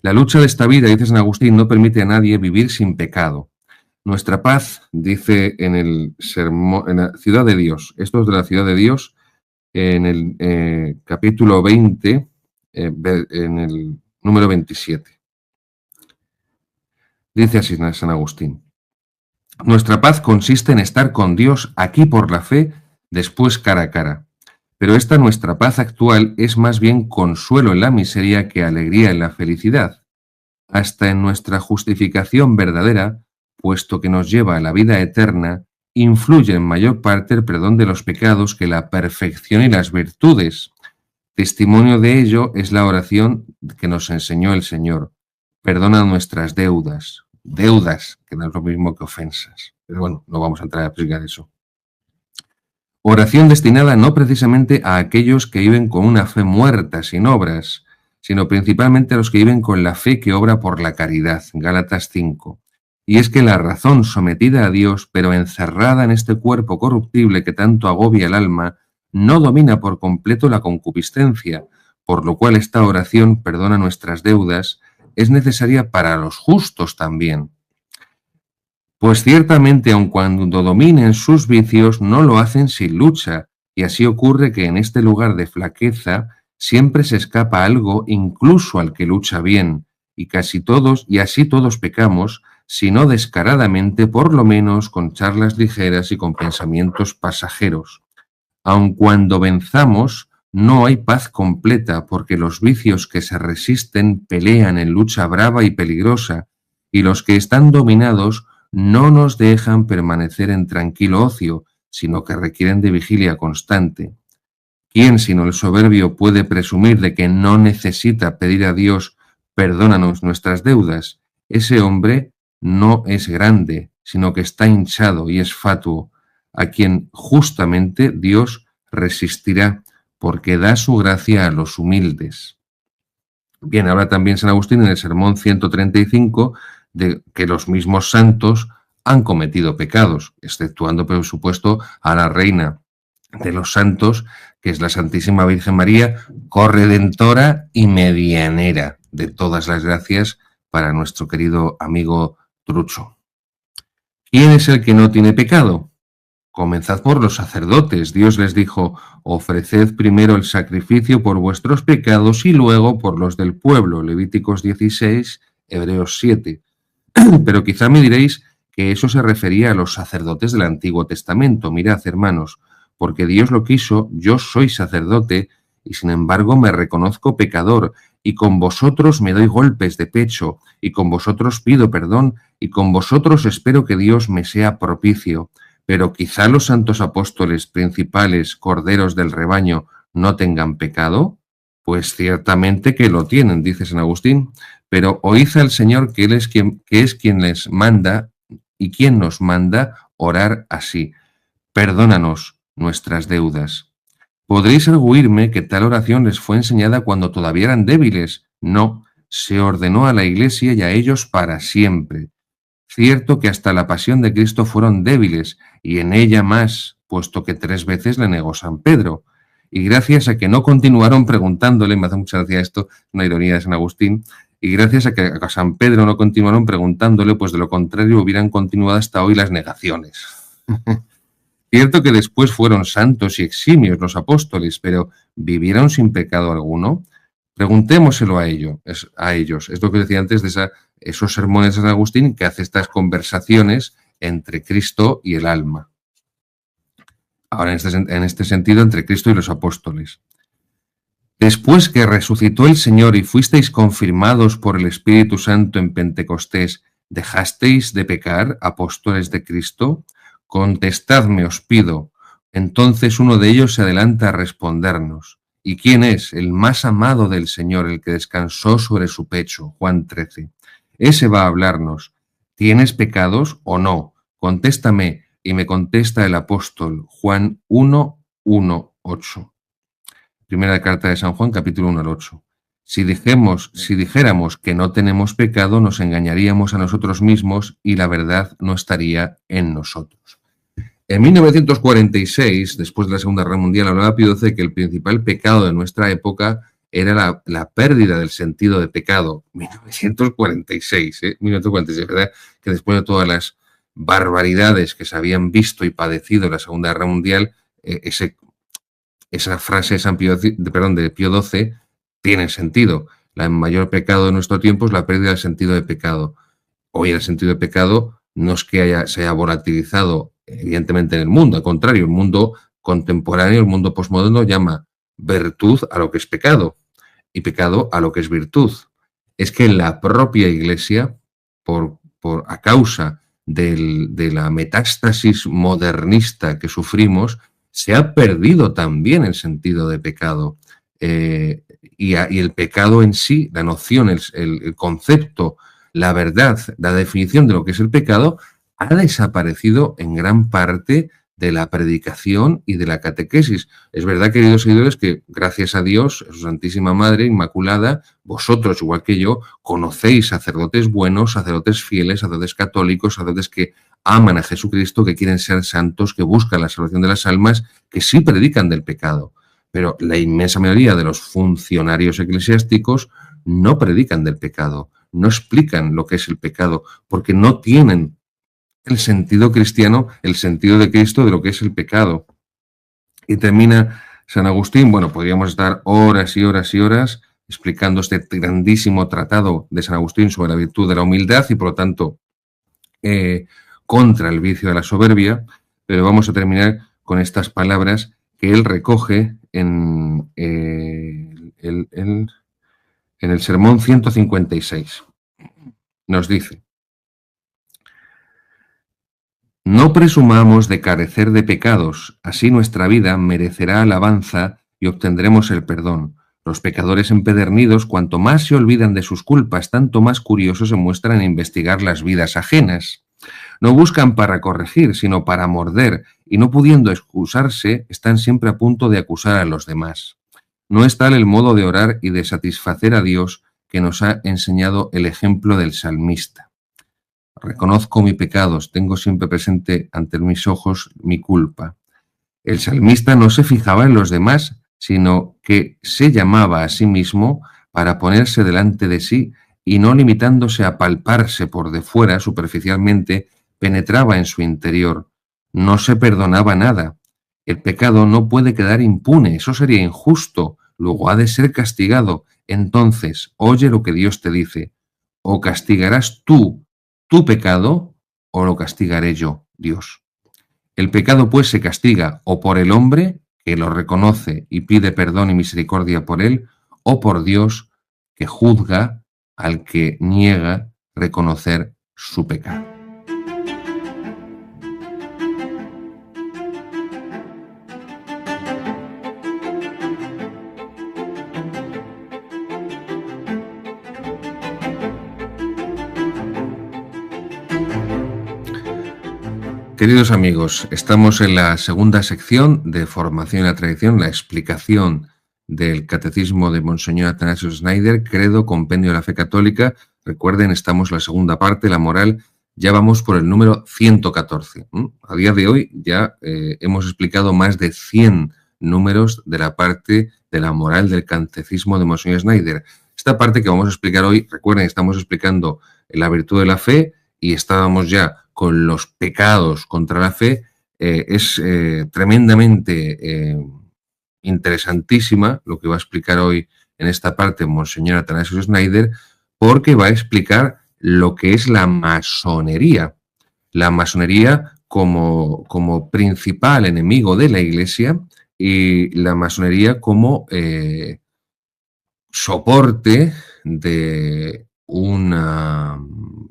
La lucha de esta vida, dice San Agustín, no permite a nadie vivir sin pecado. Nuestra paz, dice en el sermón, en la Ciudad de Dios, esto es de la Ciudad de Dios, en el capítulo 20, en el número 27. Dice así San Agustín: nuestra paz consiste en estar con Dios aquí por la fe, después cara a cara. Pero esta nuestra paz actual es más bien consuelo en la miseria que alegría en la felicidad. Hasta en nuestra justificación verdadera, puesto que nos lleva a la vida eterna, influye en mayor parte el perdón de los pecados que la perfección y las virtudes. Testimonio de ello es la oración que nos enseñó el Señor: perdona nuestras deudas, que no es lo mismo que ofensas. Pero bueno, no vamos a entrar a explicar eso. Oración destinada no precisamente a aquellos que viven con una fe muerta, sin obras, sino principalmente a los que viven con la fe que obra por la caridad, Gálatas 5. Y es que la razón sometida a Dios, pero encerrada en este cuerpo corruptible que tanto agobia el alma, no domina por completo la concupiscencia, por lo cual esta oración, perdona nuestras deudas, es necesaria para los justos también. Pues ciertamente, aun cuando dominen sus vicios, no lo hacen sin lucha, y así ocurre que en este lugar de flaqueza siempre se escapa algo incluso al que lucha bien, y así todos pecamos, si no descaradamente, por lo menos con charlas ligeras y con pensamientos pasajeros. Aun cuando venzamos, no hay paz completa, porque los vicios que se resisten pelean en lucha brava y peligrosa, y los que están dominados no nos dejan permanecer en tranquilo ocio, sino que requieren de vigilia constante. ¿Quién sino el soberbio puede presumir de que no necesita pedir a Dios perdónanos nuestras deudas? Ese hombre no es grande, sino que está hinchado y es fatuo, a quien justamente Dios resistirá, porque da su gracia a los humildes. Bien, habla también San Agustín en el sermón 135 de que los mismos santos han cometido pecados, exceptuando, por supuesto, a la reina de los santos, que es la Santísima Virgen María, corredentora y medianera de todas las gracias para nuestro querido amigo Trucho. ¿Quién es el que no tiene pecado? Comenzad por los sacerdotes. Dios les dijo: ofreced primero el sacrificio por vuestros pecados y luego por los del pueblo. Levíticos 16, Hebreos 7. Pero quizá me diréis que eso se refería a los sacerdotes del Antiguo Testamento. Mirad, hermanos, porque Dios lo quiso, yo soy sacerdote y sin embargo me reconozco pecador, y con vosotros me doy golpes de pecho, y con vosotros pido perdón, y con vosotros espero que Dios me sea propicio. Pero quizá los santos apóstoles principales, corderos del rebaño, no tengan pecado. Pues ciertamente que lo tienen, dice San Agustín, pero oíd al Señor que es quien les manda y quien nos manda orar así: perdónanos nuestras deudas. Podréis arguirme que tal oración les fue enseñada cuando todavía eran débiles. No, se ordenó a la Iglesia y a ellos para siempre. Cierto que hasta la pasión de Cristo fueron débiles, y en ella más, puesto que 3 veces le negó San Pedro. Y gracias a que no continuaron preguntándole, me hace mucha gracia esto, una ironía de San Agustín, y gracias a que a San Pedro no continuaron preguntándole, pues de lo contrario hubieran continuado hasta hoy las negaciones. Cierto que después fueron santos y eximios los apóstoles, pero ¿vivieron sin pecado alguno? Preguntémoselo a ellos. Es lo que decía antes de esos sermones de San Agustín, que hace estas conversaciones entre Cristo y el alma. Ahora, en este sentido, entre Cristo y los apóstoles. Después que resucitó el Señor y fuisteis confirmados por el Espíritu Santo en Pentecostés, ¿dejasteis de pecar, apóstoles de Cristo? Contestadme, os pido. Entonces uno de ellos se adelanta a respondernos. ¿Y quién es el más amado del Señor, el que descansó sobre su pecho? Juan 13. Ese va a hablarnos. ¿Tienes pecados o no? Contéstame. Y me contesta el apóstol. Juan 1, 1, 8. Primera carta de San Juan, capítulo 1 al 8. Si dijéramos que no tenemos pecado, nos engañaríamos a nosotros mismos y la verdad no estaría en nosotros. En 1946, después de la Segunda Guerra Mundial, hablaba Pío XII que el principal pecado de nuestra época era la pérdida del sentido de pecado. 1946, 1946, ¿verdad? Que después de todas las barbaridades que se habían visto y padecido en la Segunda Guerra Mundial, esa frase de Pío XII tiene sentido. El mayor pecado de nuestro tiempo es la pérdida del sentido de pecado. Hoy el sentido de pecado no es que se haya volatilizado evidentemente en el mundo, al contrario, el mundo contemporáneo, el mundo posmoderno llama virtud a lo que es pecado y pecado a lo que es virtud. Es que en la propia Iglesia, a causa de la metástasis modernista que sufrimos, se ha perdido también el sentido de pecado. Y el pecado en sí, la noción, el concepto, la verdad, la definición de lo que es el pecado, ha desaparecido en gran parte de la predicación y de la catequesis. Es verdad, queridos seguidores, que gracias a Dios, a su Santísima Madre Inmaculada, vosotros, igual que yo, conocéis sacerdotes buenos, sacerdotes fieles, sacerdotes católicos, sacerdotes que aman a Jesucristo, que quieren ser santos, que buscan la salvación de las almas, que sí predican del pecado. Pero la inmensa mayoría de los funcionarios eclesiásticos no predican del pecado, no explican lo que es el pecado, porque no tienen el sentido cristiano, el sentido de Cristo de lo que es el pecado. Y termina San Agustín, bueno, podríamos estar horas y horas y horas explicando este grandísimo tratado de San Agustín sobre la virtud de la humildad y por lo tanto contra el vicio de la soberbia, pero vamos a terminar con estas palabras que él recoge en el sermón 156. Nos dice: no presumamos de carecer de pecados, así nuestra vida merecerá alabanza y obtendremos el perdón. Los pecadores empedernidos, cuanto más se olvidan de sus culpas, tanto más curiosos se muestran en investigar las vidas ajenas. No buscan para corregir, sino para morder, y no pudiendo excusarse, están siempre a punto de acusar a los demás. No es tal el modo de orar y de satisfacer a Dios que nos ha enseñado el ejemplo del salmista. Reconozco mis pecados, tengo siempre presente ante mis ojos mi culpa. El salmista no se fijaba en los demás, sino que se llamaba a sí mismo para ponerse delante de sí y no limitándose a palparse por de fuera superficialmente, penetraba en su interior. No se perdonaba nada. El pecado no puede quedar impune, eso sería injusto, luego ha de ser castigado. Entonces, oye lo que Dios te dice: o castigarás tú tu pecado, o lo castigaré yo, Dios. El pecado, pues, se castiga o por el hombre, que lo reconoce y pide perdón y misericordia por él, o por Dios, que juzga al que niega reconocer su pecado. Queridos amigos, estamos en la segunda sección de Formación y la Tradición, la explicación del Catecismo de Monseñor Atanasio Schneider, Credo, Compendio de la Fe Católica. Recuerden, estamos en la segunda parte, la moral, ya vamos por el número 114. A día de hoy ya hemos explicado más de 100 números de la parte de la moral del Catecismo de Monseñor Schneider. Esta parte que vamos a explicar hoy, recuerden, estamos explicando la virtud de la fe y estábamos ya con los pecados contra la fe, es tremendamente interesantísima lo que va a explicar hoy en esta parte Monseñor Atanasio Schneider, porque va a explicar lo que es la masonería. La masonería como principal enemigo de la Iglesia y la masonería como soporte de una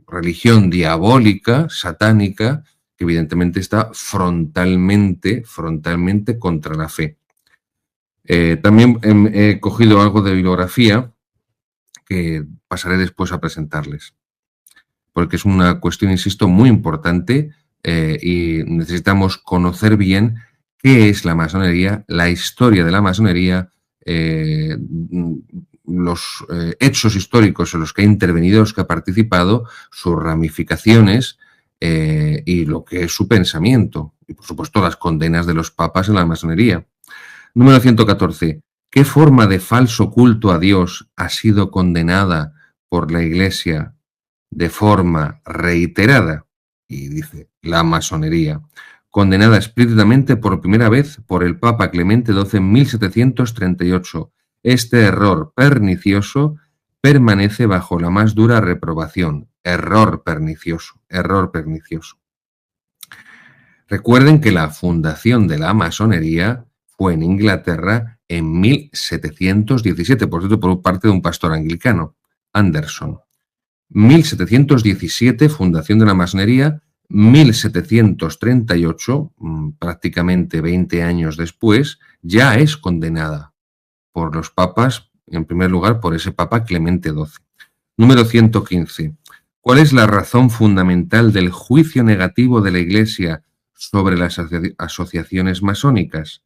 religión diabólica, satánica, que evidentemente está frontalmente contra la fe. También he cogido algo de bibliografía que pasaré después a presentarles, porque es una cuestión, insisto, muy importante y necesitamos conocer bien qué es la masonería, la historia de la masonería, los hechos históricos en los que ha intervenido, los que ha participado, sus ramificaciones y lo que es su pensamiento. Y, por supuesto, las condenas de los papas en la masonería. Número 114. ¿Qué forma de falso culto a Dios ha sido condenada por la Iglesia de forma reiterada? Y dice, la masonería. Condenada explícitamente por primera vez por el Papa Clemente XII en 1738. Este error pernicioso permanece bajo la más dura reprobación. Error pernicioso, error pernicioso. Recuerden que la fundación de la masonería fue en Inglaterra en 1717, por cierto, por parte de un pastor anglicano, Anderson. 1717, fundación de la masonería. 1738, prácticamente 20 años después, ya es condenada por los papas, en primer lugar por ese Papa Clemente XII. Número 115. ¿Cuál es la razón fundamental del juicio negativo de la Iglesia sobre las asociaciones masónicas?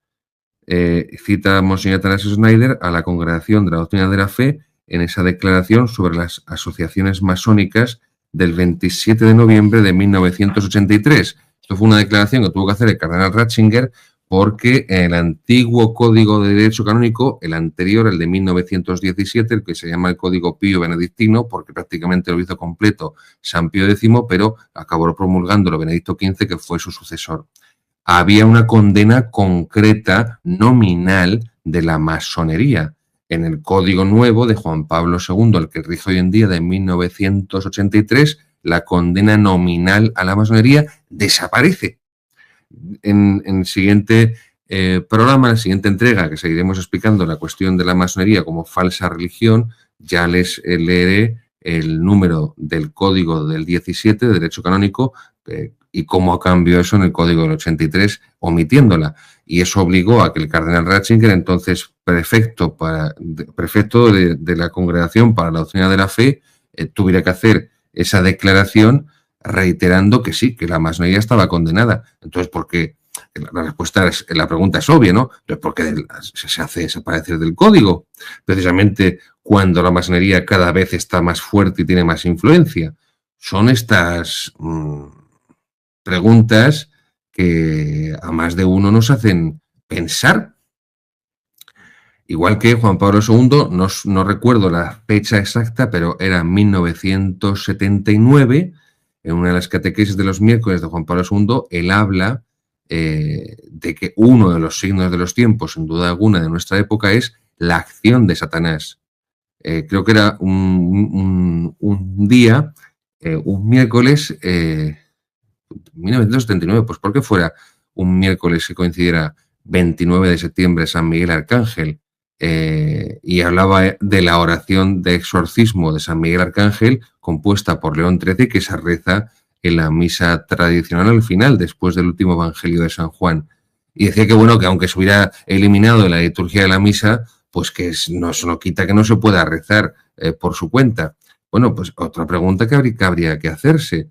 Cita Monseñor Atanasio Schneider a la Congregación de la Doctrina de la Fe en esa declaración sobre las asociaciones masónicas del 27 de noviembre de 1983. Esto fue una declaración que tuvo que hacer el cardenal Ratzinger porque el antiguo Código de Derecho Canónico, el anterior, el de 1917, el que se llama el Código Pío Benedictino, porque prácticamente lo hizo completo San Pío X, pero acabó promulgándolo Benedicto XV, que fue su sucesor. Había una condena concreta, nominal, de la masonería. En el Código Nuevo de Juan Pablo II, el que rige hoy en día, de 1983, la condena nominal a la masonería desaparece. En el siguiente programa, en la siguiente entrega, que seguiremos explicando la cuestión de la masonería como falsa religión, ya les leeré el número del Código del 17 de Derecho Canónico y cómo cambió eso en el Código del 83, omitiéndola. Y eso obligó a que el cardenal Ratzinger, entonces prefecto de la Congregación para la Doctrina de la Fe, tuviera que hacer esa declaración reiterando que sí, que la masonería estaba condenada. Entonces, ¿por qué? La pregunta es obvia, ¿no? Pero ¿por qué se hace desaparecer del código? Precisamente cuando la masonería cada vez está más fuerte y tiene más influencia. Son estas preguntas que a más de uno nos hacen pensar. Igual que Juan Pablo II, no recuerdo la fecha exacta, pero era 1979, en una de las catequesis de los miércoles de Juan Pablo II, él habla de que uno de los signos de los tiempos, sin duda alguna, de nuestra época es la acción de Satanás. Creo que era un día, un miércoles, 1979, pues porque fuera un miércoles que coincidiera 29 de septiembre, San Miguel Arcángel, y hablaba de la oración de exorcismo de San Miguel Arcángel, compuesta por León XIII, que se reza en la misa tradicional al final, después del último evangelio de San Juan. Y decía que, bueno, que aunque se hubiera eliminado de la liturgia de la misa, pues que no se lo quita que no se pueda rezar por su cuenta. Bueno, pues otra pregunta que habría que hacerse,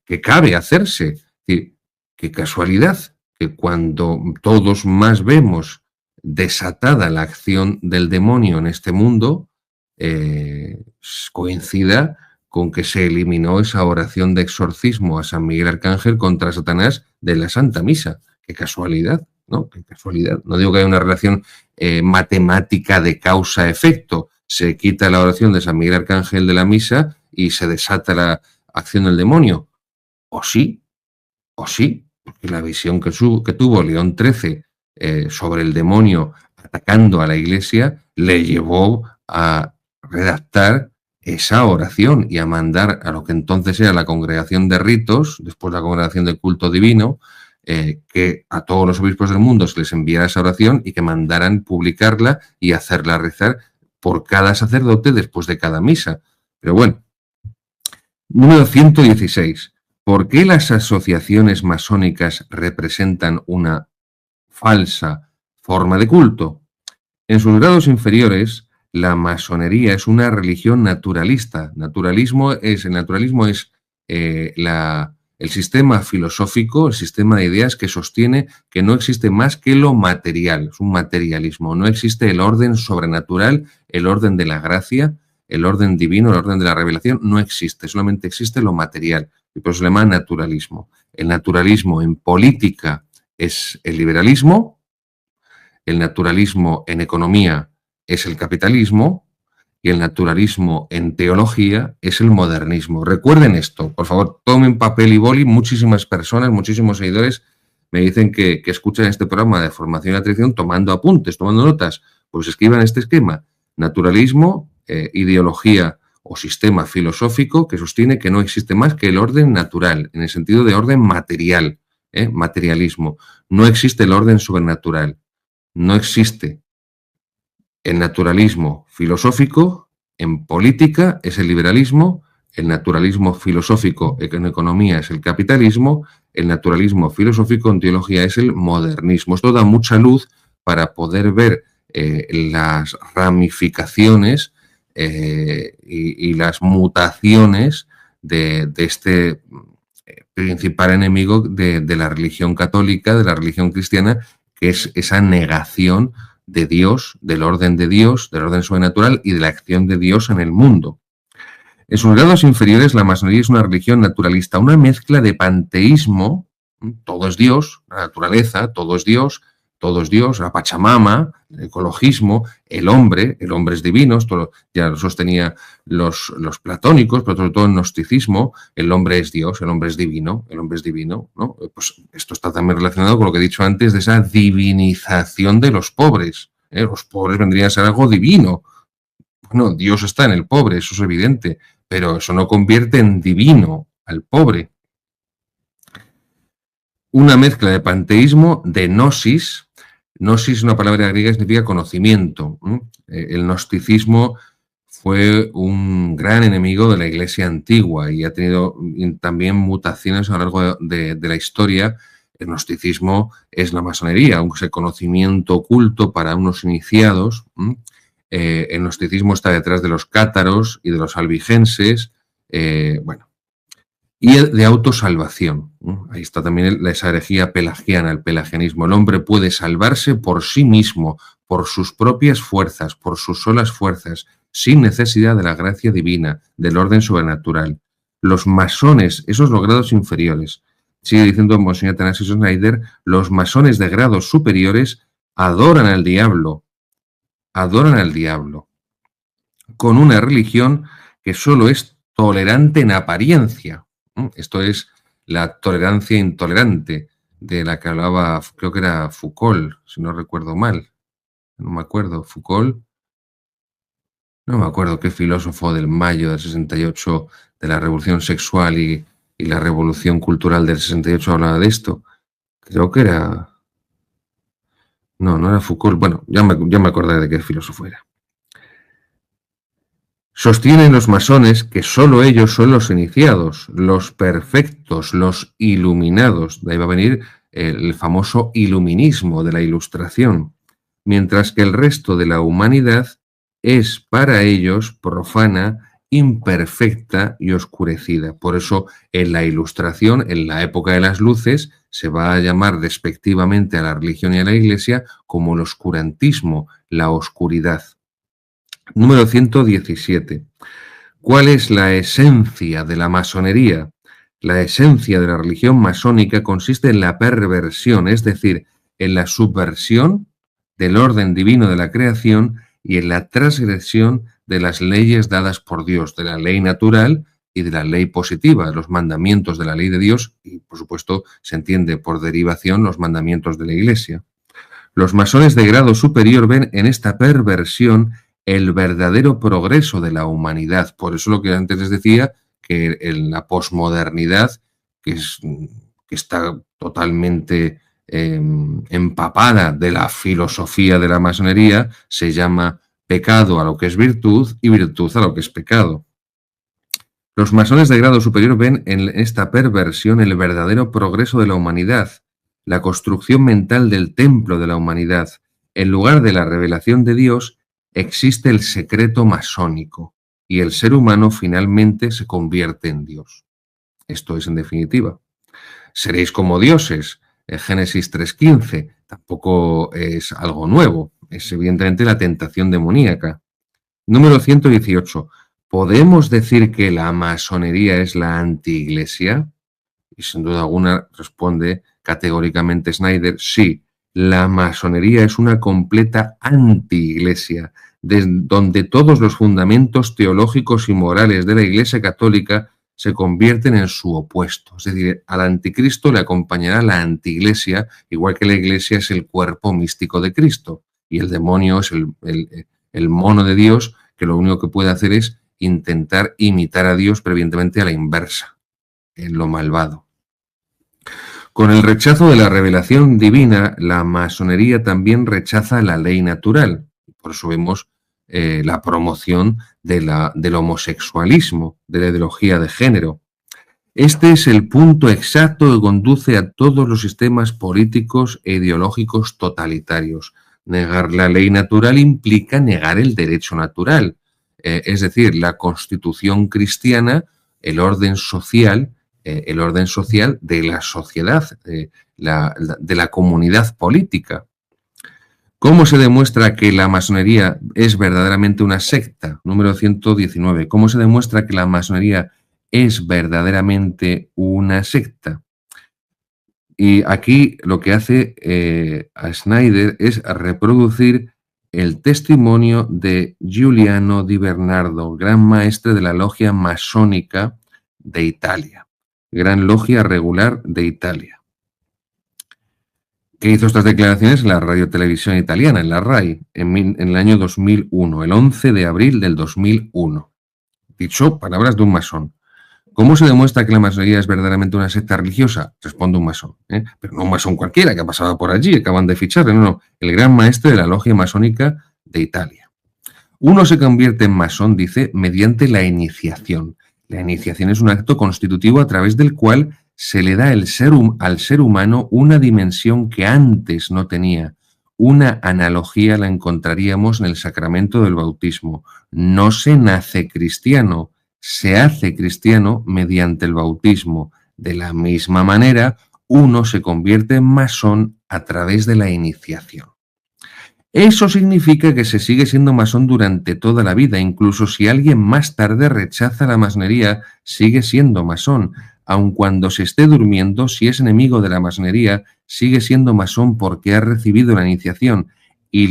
que cabe hacerse. Es decir, qué casualidad que cuando todos más vemos desatada la acción del demonio en este mundo, coincida con que se eliminó esa oración de exorcismo a San Miguel Arcángel contra Satanás de la Santa Misa. Qué casualidad, ¿no? Qué casualidad. No digo que haya una relación matemática de causa-efecto. Se quita la oración de San Miguel Arcángel de la misa y se desata la acción del demonio. O sí, porque la visión que tuvo León XIII sobre el demonio atacando a la Iglesia le llevó a redactar esa oración y a mandar a lo que entonces era la Congregación de Ritos, después la Congregación del Culto Divino, que a todos los obispos del mundo se les enviara esa oración y que mandaran publicarla y hacerla rezar por cada sacerdote después de cada misa. Pero bueno, número 116. ¿Por qué las asociaciones masónicas representan una falsa forma de culto? En sus grados inferiores, la masonería es una religión naturalista. El naturalismo es el sistema filosófico, el sistema de ideas que sostiene que no existe más que lo material. Es un materialismo. No existe el orden sobrenatural, el orden de la gracia, el orden divino, el orden de la revelación. No existe. Solamente existe lo material. Y por eso se llama naturalismo. El naturalismo en política es el liberalismo. El naturalismo en economía es el capitalismo y el naturalismo en teología es el modernismo. Recuerden esto, por favor, tomen papel y boli. Muchísimas personas, muchísimos seguidores me dicen que escuchan este programa de formación y atracción tomando apuntes, tomando notas. Pues escriban este esquema. Naturalismo, ideología o sistema filosófico que sostiene que no existe más que el orden natural, en el sentido de orden material, materialismo. No existe el orden sobrenatural. No existe. El naturalismo filosófico en política es el liberalismo, el naturalismo filosófico en economía es el capitalismo, el naturalismo filosófico en teología es el modernismo. Esto da mucha luz para poder ver las ramificaciones y las mutaciones de este principal enemigo de la religión católica, de la religión cristiana, que es esa negación de Dios, del orden sobrenatural y de la acción de Dios en el mundo. En sus grados inferiores, la masonería es una religión naturalista, una mezcla de panteísmo, todo es Dios, la naturaleza, todo es Dios, la Pachamama, el ecologismo, el hombre es divino, esto ya lo sostenía los platónicos, pero sobre todo el gnosticismo, el hombre es Dios, el hombre es divino, ¿no? Pues esto está también relacionado con lo que he dicho antes de esa divinización de los pobres. Los pobres vendrían a ser algo divino. Bueno, Dios está en el pobre, eso es evidente, pero eso no convierte en divino al pobre. Una mezcla de panteísmo, de gnosis. Gnosis es una palabra griega que significa conocimiento. El gnosticismo fue un gran enemigo de la Iglesia antigua y ha tenido también mutaciones a lo largo de la historia. El gnosticismo es la masonería, aunque es el conocimiento oculto para unos iniciados. El gnosticismo está detrás de los cátaros y de los albigenses. Y de autosalvación. Ahí está también esa herejía pelagiana, el pelagianismo. El hombre puede salvarse por sí mismo, por sus propias fuerzas, por sus solas fuerzas, sin necesidad de la gracia divina, del orden sobrenatural. Los masones, esos los grados inferiores, sigue diciendo Monseñor Atanasio Schneider, los masones de grados superiores adoran al diablo, con una religión que solo es tolerante en apariencia. Esto es la tolerancia intolerante de la que hablaba, creo que era Foucault, si no recuerdo mal. No me acuerdo, Foucault. No me acuerdo qué filósofo del mayo del 68, de la revolución sexual y la revolución cultural del 68 hablaba de esto. Creo que era... No era Foucault. Bueno, ya me acordaré de qué filósofo era. Sostienen los masones que solo ellos son los iniciados, los perfectos, los iluminados. De ahí va a venir el famoso iluminismo de la Ilustración, mientras que el resto de la humanidad es para ellos profana imperfecta y oscurecida. Por eso, en la Ilustración, en la época de las luces, se va a llamar despectivamente a la religión y a la Iglesia como el oscurantismo, la oscuridad. Número 117. ¿Cuál es la esencia de la masonería? La esencia de la religión masónica consiste en la perversión, es decir, en la subversión del orden divino de la creación y en la transgresión de las leyes dadas por Dios, de la ley natural y de la ley positiva, los mandamientos de la ley de Dios y, por supuesto, se entiende por derivación los mandamientos de la Iglesia. Los masones de grado superior ven en esta perversión el verdadero progreso de la humanidad. Por eso lo que antes les decía, que en la posmodernidad, que está totalmente empapada de la filosofía de la masonería, se llama pecado a lo que es virtud y virtud a lo que es pecado. Los masones de grado superior ven en esta perversión el verdadero progreso de la humanidad, la construcción mental del templo de la humanidad. En lugar de la revelación de Dios, existe el secreto masónico y el ser humano finalmente se convierte en Dios. Esto es en definitiva. Seréis como dioses. Génesis 3:15 tampoco es algo nuevo. Es evidentemente la tentación demoníaca. Número 118. ¿Podemos decir que la masonería es la antiiglesia? Y sin duda alguna responde categóricamente Snyder, sí, la masonería es una completa antiiglesia, donde todos los fundamentos teológicos y morales de la Iglesia Católica se convierten en su opuesto. Es decir, al anticristo le acompañará la antiiglesia, igual que la Iglesia es el cuerpo místico de Cristo y el demonio es el mono de Dios, que lo único que puede hacer es intentar imitar a Dios, pero evidentemente a la inversa, en lo malvado. Con el rechazo de la revelación divina, la masonería también rechaza la ley natural. Por eso vemos la promoción del homosexualismo, de la ideología de género. Este es el punto exacto que conduce a todos los sistemas políticos e ideológicos totalitarios. Negar la ley natural implica negar el derecho natural. Es decir, la Constitución cristiana, el orden social de la sociedad, de la comunidad política. ¿Cómo se demuestra que la masonería es verdaderamente una secta? Número 119. ¿Cómo se demuestra que la masonería es verdaderamente una secta? Y aquí lo que hace a Snyder es reproducir el testimonio de Giuliano Di Bernardo, gran maestre de la logia masónica de Italia, gran logia regular de Italia, que hizo estas declaraciones en la radiotelevisión italiana, en la RAI, en el año 2001, el 11 de abril del 2001. Dicho palabras de un masón. ¿Cómo se demuestra que la masonería es verdaderamente una secta religiosa? Responde un masón, pero no un masón cualquiera que ha pasado por allí, acaban de ficharle, no, el gran maestre de la logia masónica de Italia. Uno se convierte en masón, dice, mediante la iniciación. La iniciación es un acto constitutivo a través del cual se le da al ser humano una dimensión que antes no tenía. Una analogía la encontraríamos en el sacramento del bautismo. No se nace cristiano, se hace cristiano mediante el bautismo. De la misma manera, uno se convierte en masón a través de la iniciación. Eso significa que se sigue siendo masón durante toda la vida, incluso si alguien más tarde rechaza la masonería, sigue siendo masón. Aun cuando se esté durmiendo, si es enemigo de la masonería, sigue siendo masón porque ha recibido la iniciación. Y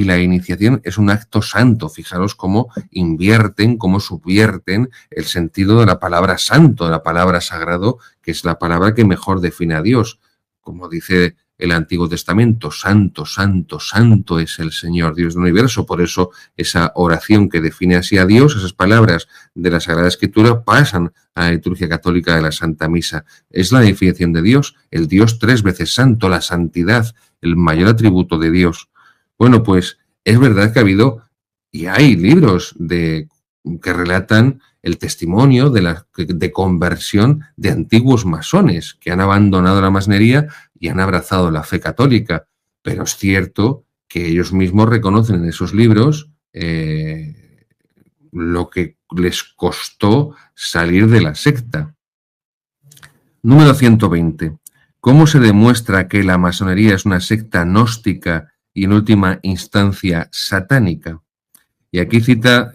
la iniciación es un acto santo. Fijaros cómo invierten, cómo subvierten el sentido de la palabra santo, de la palabra sagrado, que es la palabra que mejor define a Dios. Como dice el Antiguo Testamento, santo, santo, santo es el Señor, Dios del universo. Por eso esa oración que define así a Dios, esas palabras de la Sagrada Escritura pasan a la liturgia católica de la Santa Misa. Es la definición de Dios, el Dios 3 veces santo, la santidad, el mayor atributo de Dios. Bueno, pues es verdad que ha habido y hay libros que relatan el testimonio de conversión de antiguos masones que han abandonado la masonería y han abrazado la fe católica. Pero es cierto que ellos mismos reconocen en esos libros lo que les costó salir de la secta. Número 120. ¿Cómo se demuestra que la masonería es una secta gnóstica y en última instancia satánica? Y aquí cita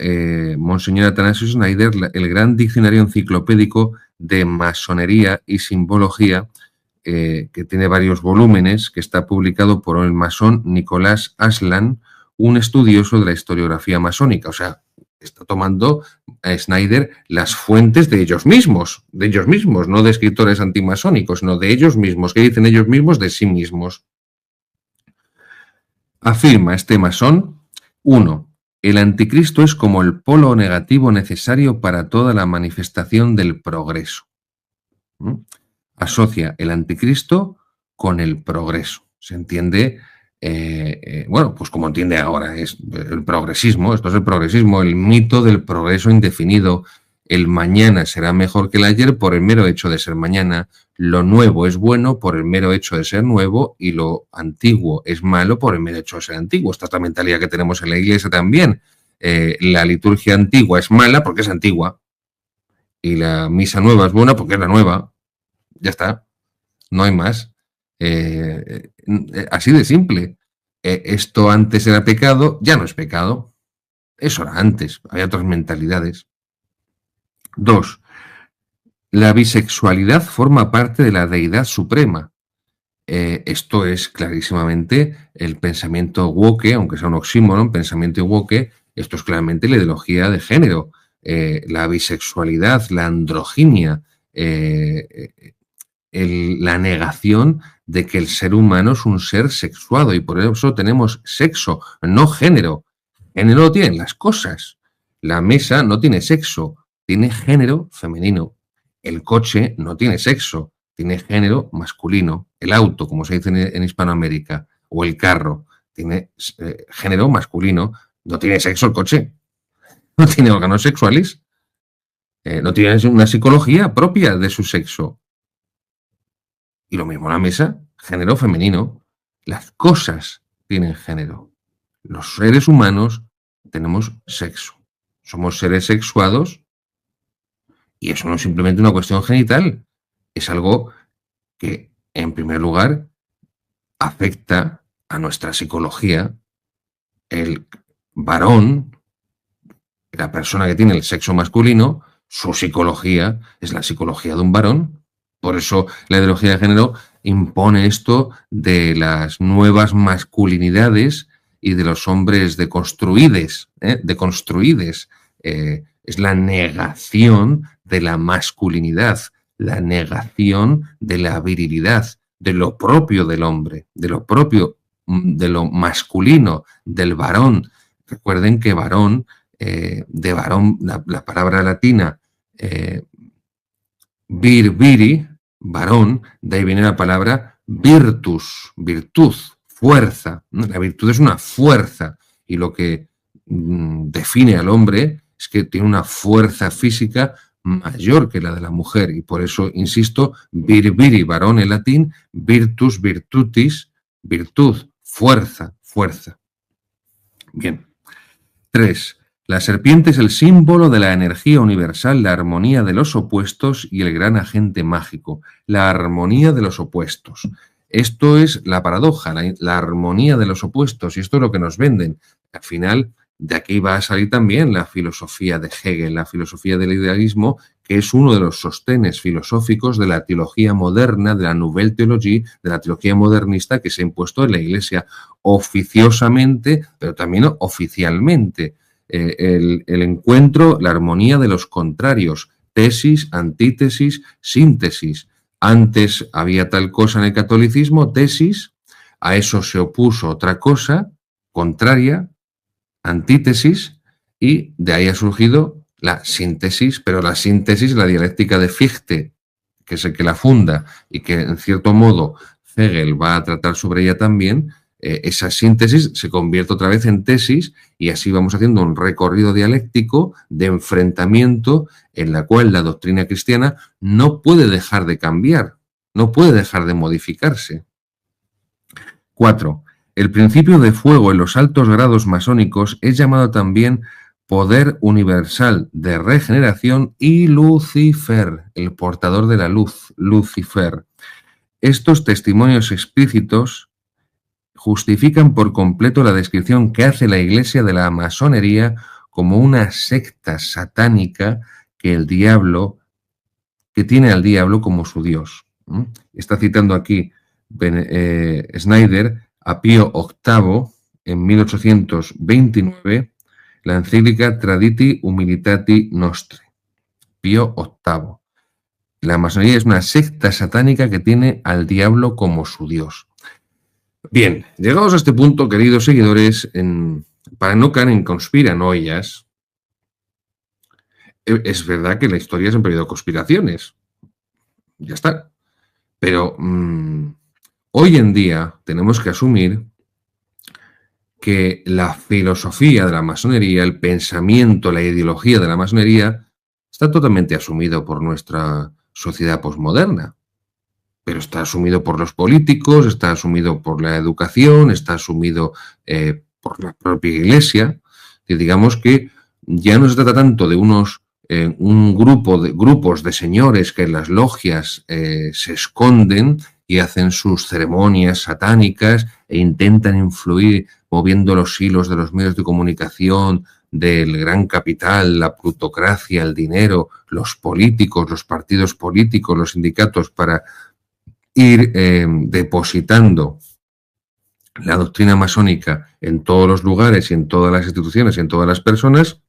Monseñor Atanasio Schneider el gran diccionario enciclopédico de masonería y simbología, que tiene varios volúmenes, que está publicado por el masón Nicolás Aslan, un estudioso de la historiografía masónica. O sea, está tomando Schneider las fuentes de ellos mismos, no de escritores antimasónicos, sino de ellos mismos. ¿Qué dicen ellos mismos de sí mismos? Afirma este masón: 1. El anticristo es como el polo negativo necesario para toda la manifestación del progreso. Asocia el anticristo con el progreso. Se entiende, bueno, pues como entiende ahora, es el progresismo. Esto es el progresismo, el mito del progreso indefinido. El mañana será mejor que el ayer por el mero hecho de ser mañana. Lo nuevo es bueno por el mero hecho de ser nuevo y lo antiguo es malo por el mero hecho de ser antiguo. Esta es la mentalidad que tenemos en la Iglesia también. La liturgia antigua es mala porque es antigua y la misa nueva es buena porque es la nueva. Ya está, no hay más. Así de simple. Esto antes era pecado, ya no es pecado. Eso era antes, había otras mentalidades. 2. La bisexualidad forma parte de la deidad suprema. Esto es clarísimamente el pensamiento woke, aunque sea un oxímoron, pensamiento woke. Esto es claramente la ideología de género. La bisexualidad, la androginia, la negación de que el ser humano es un ser sexuado y por eso tenemos sexo, no género. Género lo tienen las cosas. La mesa no tiene sexo, tiene género femenino. El coche no tiene sexo, tiene género masculino. El auto, como se dice en Hispanoamérica, o el carro, tiene género masculino. No tiene sexo el coche, no tiene órganos sexuales, no tiene una psicología propia de su sexo. Y lo mismo la mesa, género femenino. Las cosas tienen género. Los seres humanos tenemos sexo. Somos seres sexuados y eso no es simplemente una cuestión genital. Es algo que, en primer lugar, afecta a nuestra psicología. El varón, la persona que tiene el sexo masculino, su psicología es la psicología de un varón. Por eso la ideología de género impone esto de las nuevas masculinidades y de los hombres deconstruides. Es la negación de la masculinidad, la negación de la virilidad, de lo propio del hombre, de lo propio, de lo masculino, del varón. Recuerden que varón, de varón, la palabra latina viri, varón, de ahí viene la palabra virtus, virtud, fuerza. La virtud es una fuerza y lo que define al hombre es que tiene una fuerza física mayor que la de la mujer y por eso, insisto, viri, varón en latín, virtus, virtutis, virtud, fuerza, fuerza. Bien. 3. La serpiente es el símbolo de la energía universal, la armonía de los opuestos y el gran agente mágico. La armonía de los opuestos. Esto es la paradoja, la armonía de los opuestos, y esto es lo que nos venden. Al final, de aquí va a salir también la filosofía de Hegel, la filosofía del idealismo, que es uno de los sostenes filosóficos de la teología moderna, de la Nouvelle Théologie, de la teología modernista que se ha impuesto en la Iglesia oficiosamente, pero también oficialmente. El encuentro, la armonía de los contrarios, tesis, antítesis, síntesis. Antes había tal cosa en el catolicismo, tesis, a eso se opuso otra cosa, contraria, antítesis, y de ahí ha surgido la síntesis, pero la síntesis, la dialéctica de Fichte, que es el que la funda y que en cierto modo Hegel va a tratar sobre ella también, esa síntesis se convierte otra vez en tesis y así vamos haciendo un recorrido dialéctico de enfrentamiento en la cual la doctrina cristiana no puede dejar de cambiar, no puede dejar de modificarse. 4. El principio de fuego en los altos grados masónicos es llamado también poder universal de regeneración y Lucifer, el portador de la luz, Lucifer. Estos testimonios explícitos justifican por completo la descripción que hace la Iglesia de la masonería como una secta satánica que tiene al diablo como su Dios. Está citando aquí Schneider a Pío VIII en 1829, la encíclica Traditi Humilitati Nostri. Pío VIII. La masonería es una secta satánica que tiene al diablo como su Dios. Bien, llegados a este punto, queridos seguidores, para no caer en conspiranoias, es verdad que la historia siempre ha habido conspiraciones. Ya está. Pero hoy en día tenemos que asumir que la filosofía de la masonería, el pensamiento, la ideología de la masonería está totalmente asumido por nuestra sociedad posmoderna. Pero está asumido por los políticos, está asumido por la educación, está asumido por la propia Iglesia. Y digamos que ya no se trata tanto de grupos de señores que en las logias se esconden y hacen sus ceremonias satánicas e intentan influir moviendo los hilos de los medios de comunicación, del gran capital, la plutocracia, el dinero, los políticos, los partidos políticos, los sindicatos, para ir depositando la doctrina masónica en todos los lugares y en todas las instituciones y en todas las personas,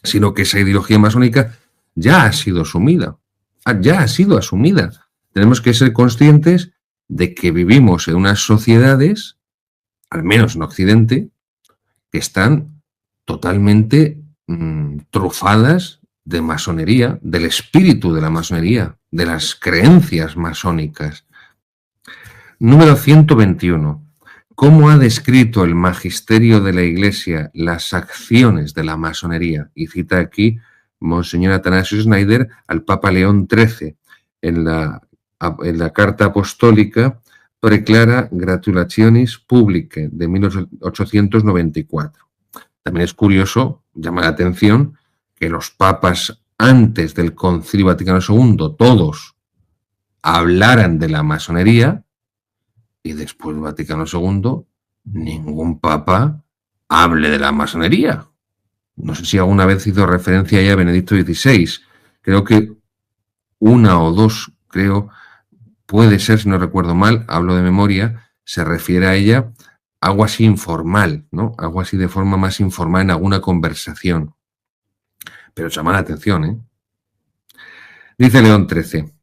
sino que esa ideología masónica ya ha sido asumida. Ya ha sido asumida. Tenemos que ser conscientes de que vivimos en unas sociedades, al menos en Occidente, que están totalmente trufadas de masonería, del espíritu de la masonería, de las creencias masónicas. Número 121. ¿Cómo ha descrito el magisterio de la Iglesia las acciones de la masonería? Y cita aquí Monseñor Atanasio Schneider al Papa León XIII en la Carta Apostólica Preclara Gratulationis Publicae de 1894. También es curioso, llama la atención, que los papas antes del Concilio Vaticano II todos hablaran de la masonería y después del Vaticano II ningún papa hable de la masonería. No sé si alguna vez hizo referencia ya a Benedicto XVI. Creo que una o dos, puede ser, si no recuerdo mal, hablo de memoria, se refiere a ella algo así informal, ¿no? Algo así de forma más informal en alguna conversación. Pero llama la atención, ¿eh? Dice León XIII,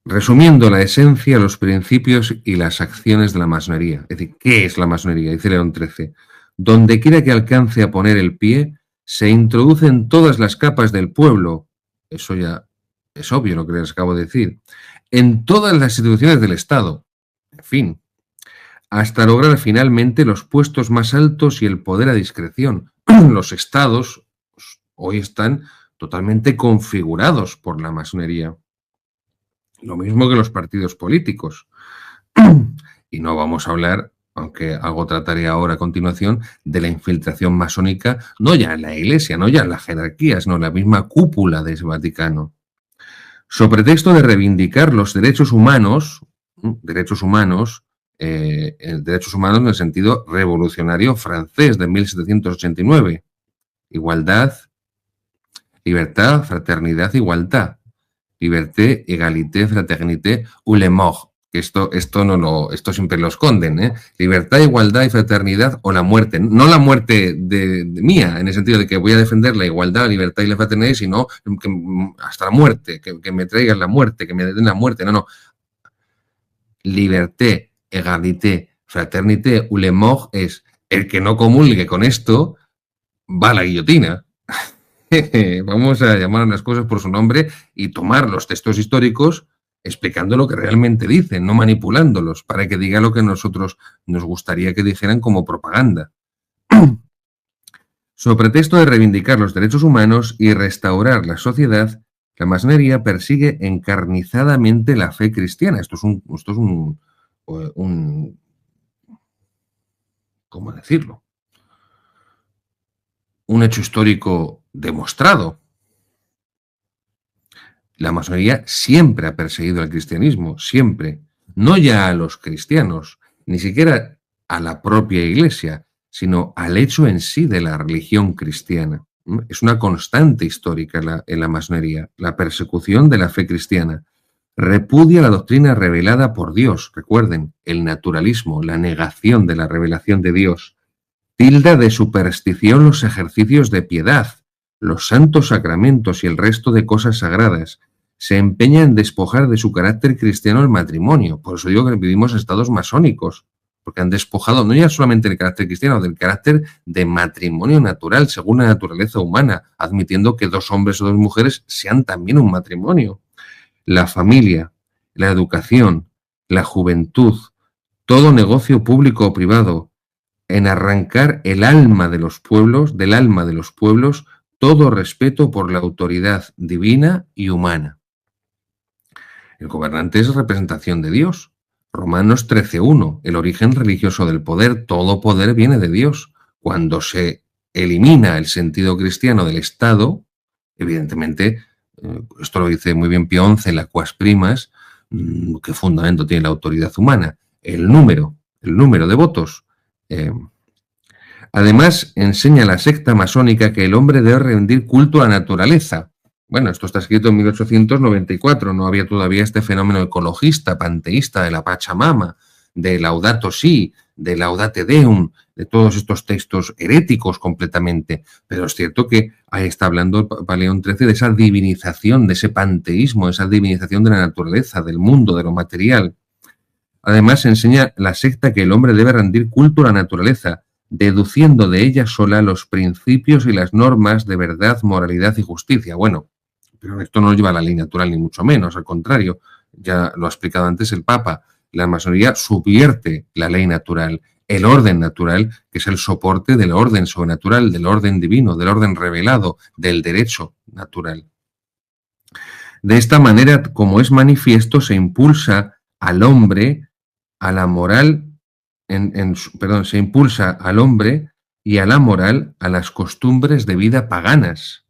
resumiendo la esencia, los principios y las acciones de la masonería. Es decir, ¿qué es la masonería? Dice León XIII. Donde quiera que alcance a poner el pie, se introducen todas las capas del pueblo. Eso ya es obvio lo que les acabo de decir. En todas las instituciones del Estado. En fin. Hasta lograr finalmente los puestos más altos y el poder a discreción. Los estados hoy están totalmente configurados por la masonería. Lo mismo que los partidos políticos. Y no vamos a hablar, aunque algo trataré ahora a continuación, de la infiltración masónica, no ya en la Iglesia, no ya en las jerarquías, no en la misma cúpula del Vaticano. Sobre pretexto de reivindicar los derechos humanos en el sentido revolucionario francés de 1789. Igualdad, libertad, fraternidad, igualdad. Liberté, égalité, fraternité ou la mort. Esto siempre lo esconden, ¿eh? Libertad, igualdad y fraternidad o la muerte. No la muerte de mía, en el sentido de que voy a defender la igualdad, la libertad y la fraternidad, sino que hasta la muerte, que me traigan la muerte, que me den la muerte. No. Liberté, égalité, fraternité ou la mort es el que no comulgue con esto, va a la guillotina. Vamos a llamar a las cosas por su nombre y tomar los textos históricos explicando lo que realmente dicen, no manipulándolos, para que diga lo que a nosotros nos gustaría que dijeran como propaganda. Sobre pretexto de reivindicar los derechos humanos y restaurar la sociedad, la masonería persigue encarnizadamente la fe cristiana. Esto es un ¿cómo decirlo? un hecho histórico demostrado. La masonería siempre ha perseguido al cristianismo, siempre. No ya a los cristianos, ni siquiera a la propia Iglesia, sino al hecho en sí de la religión cristiana. Es una constante histórica en la masonería, la persecución de la fe cristiana. Repudia la doctrina revelada por Dios, recuerden, el naturalismo, la negación de la revelación de Dios. Tilda de superstición los ejercicios de piedad, los santos sacramentos y el resto de cosas sagradas. Se empeña en despojar de su carácter cristiano el matrimonio. Por eso digo que vivimos estados masónicos, porque han despojado no ya solamente el carácter cristiano, del carácter de matrimonio natural, según la naturaleza humana, admitiendo que 2 hombres o 2 mujeres sean también un matrimonio. La familia, la educación, la juventud, todo negocio público o privado, en arrancar el alma de los pueblos, del alma de los pueblos, todo respeto por la autoridad divina y humana. El gobernante es representación de Dios. Romanos 13:1, el origen religioso del poder, todo poder viene de Dios. Cuando se elimina el sentido cristiano del Estado, evidentemente, esto lo dice muy bien Pío XI, la quas primas, ¿qué fundamento tiene la autoridad humana? El número de votos. Además, enseña la secta masónica que el hombre debe rendir culto a la naturaleza. Bueno, esto está escrito en 1894, no había todavía este fenómeno ecologista, panteísta de la Pachamama, de Laudato Si, de Laudate Deum, de todos estos textos heréticos completamente. Pero es cierto que ahí está hablando Papa León XIII de esa divinización, de ese panteísmo, esa divinización de la naturaleza, del mundo, de lo material. Además, enseña la secta que el hombre debe rendir culto a la naturaleza, deduciendo de ella sola los principios y las normas de verdad, moralidad y justicia. Bueno, pero esto no lleva a la ley natural ni mucho menos, al contrario, ya lo ha explicado antes el Papa, la masonería subvierte la ley natural, el orden natural, que es el soporte del orden sobrenatural, del orden divino, del orden revelado, del derecho natural. De esta manera, como es manifiesto, se impulsa al hombre a la moral, se impulsa al hombre y a la moral a las costumbres de vida paganas,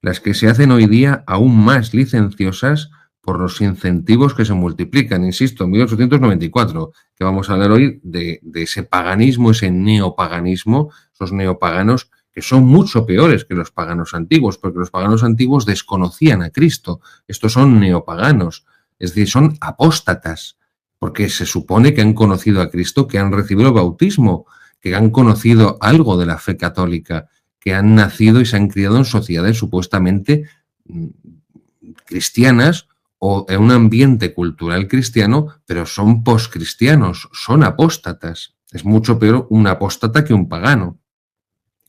las que se hacen hoy día aún más licenciosas por los incentivos que se multiplican. Insisto, en 1894, que vamos a hablar hoy de ese paganismo, ese neopaganismo, esos neopaganos que son mucho peores que los paganos antiguos, porque los paganos antiguos desconocían a Cristo. Estos son neopaganos, es decir, son apóstatas, porque se supone que han conocido a Cristo, que han recibido el bautismo, que han conocido algo de la fe católica, que han nacido y se han criado en sociedades supuestamente cristianas o en un ambiente cultural cristiano, pero son poscristianos, son apóstatas. Es mucho peor un apóstata que un pagano.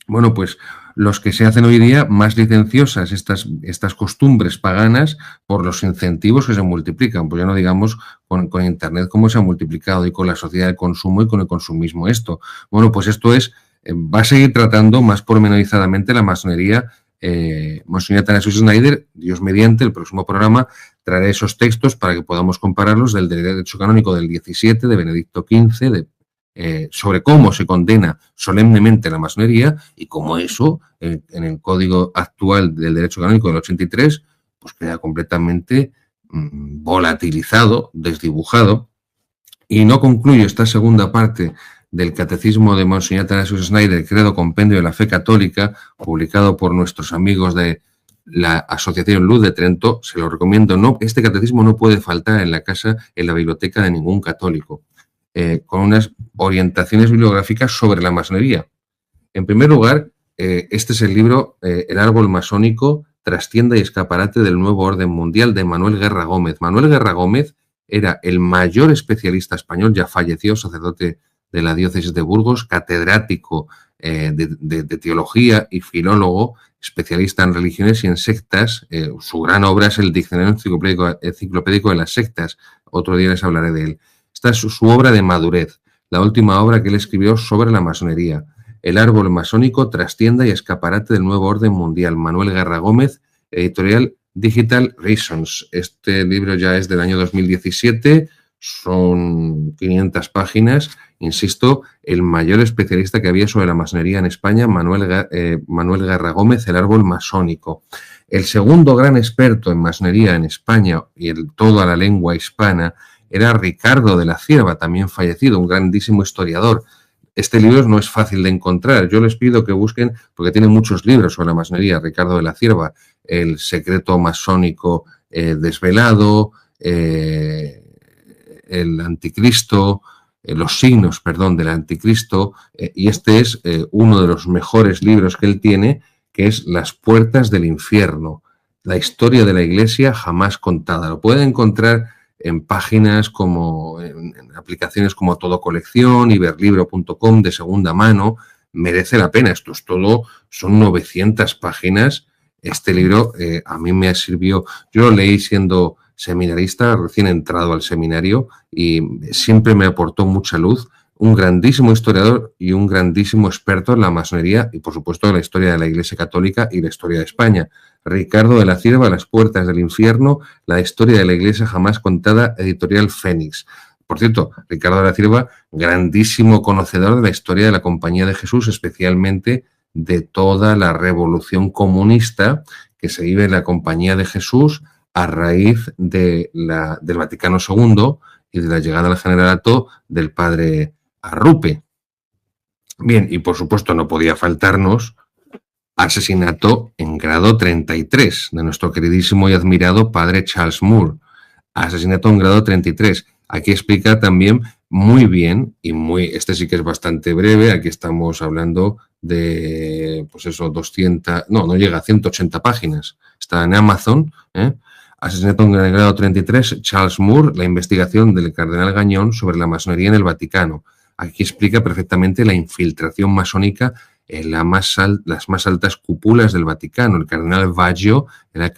Bueno, pues los que se hacen hoy día más licenciosas estas costumbres paganas por los incentivos que se multiplican, pues ya no digamos con Internet cómo se ha multiplicado y con la sociedad del consumo y con el consumismo esto. Bueno, pues esto va a seguir tratando más pormenorizadamente la masonería, Monseñor Atanasius Schneider. Dios mediante, el próximo programa traeré esos textos para que podamos compararlos del derecho canónico del 17, de Benedicto XV, sobre cómo se condena solemnemente la masonería y cómo eso, en el código actual del derecho canónico del 83, pues queda completamente volatilizado, desdibujado. Y no concluyo esta segunda parte del Catecismo de Monseñor Atanasius Schneider, Credo Compendio de la Fe Católica, publicado por nuestros amigos de la Asociación Luz de Trento. Se lo recomiendo. No, este catecismo no puede faltar en la casa, en la biblioteca de ningún católico, con unas orientaciones bibliográficas sobre la masonería. En primer lugar, este es el libro El árbol masónico, trastienda y escaparate del nuevo orden mundial, de Manuel Guerra Gómez. Manuel Guerra Gómez era el mayor especialista español, ya falleció, sacerdote de la diócesis de Burgos, catedrático de teología y filólogo, especialista en religiones y en sectas. Su gran obra es el Diccionario Enciclopédico de las Sectas. Otro día les hablaré de él. Esta es su obra de madurez, la última obra que él escribió sobre la masonería. El árbol masónico, trastienda y escaparate del nuevo orden mundial. Manuel Guerra Gómez, editorial Digital Reasons. Este libro ya es del año 2017, son 500 páginas. Insisto, el mayor especialista que había sobre la masonería en España, Manuel Guerra Gómez, El árbol masónico. El segundo gran experto en masonería en España y en toda la lengua hispana era Ricardo de la Cierva, también fallecido, un grandísimo historiador. Este libro no es fácil de encontrar. Yo les pido que busquen, porque tiene muchos libros sobre la masonería, Ricardo de la Cierva, El secreto masónico desvelado, el anticristo, los signos, perdón, del anticristo, y este es uno de los mejores libros que él tiene, que es Las puertas del infierno, la historia de la Iglesia jamás contada. Lo pueden encontrar en páginas como, en aplicaciones como Todo Colección, iberlibro.com, de segunda mano. Merece la pena. Esto es todo, son 900 páginas. Este libro a mí me sirvió, yo lo leí siendo seminarista, recién entrado al seminario, y siempre me aportó mucha luz. Un grandísimo historiador y un grandísimo experto en la masonería y, por supuesto, en la historia de la Iglesia Católica y la historia de España. Ricardo de la Cierva, Las puertas del infierno, la historia de la Iglesia jamás contada, editorial Fénix. Por cierto, Ricardo de la Cierva, grandísimo conocedor de la historia de la Compañía de Jesús, especialmente de toda la revolución comunista que se vive en la Compañía de Jesús a raíz de del Vaticano II y de la llegada al generalato del padre Arrupe. Bien, y por supuesto no podía faltarnos Asesinato en grado 33 de nuestro queridísimo y admirado padre Charles Moore. Asesinato en grado 33. Aquí explica también muy bien y este sí que es bastante breve. Aquí estamos hablando de, pues eso, 200, no llega a 180 páginas. Está en Amazon, Asesinato en grado 33, Charles Moore, la investigación del cardenal Gañón sobre la masonería en el Vaticano. Aquí explica perfectamente la infiltración masónica en las más altas cúpulas del Vaticano. El cardenal Baggio era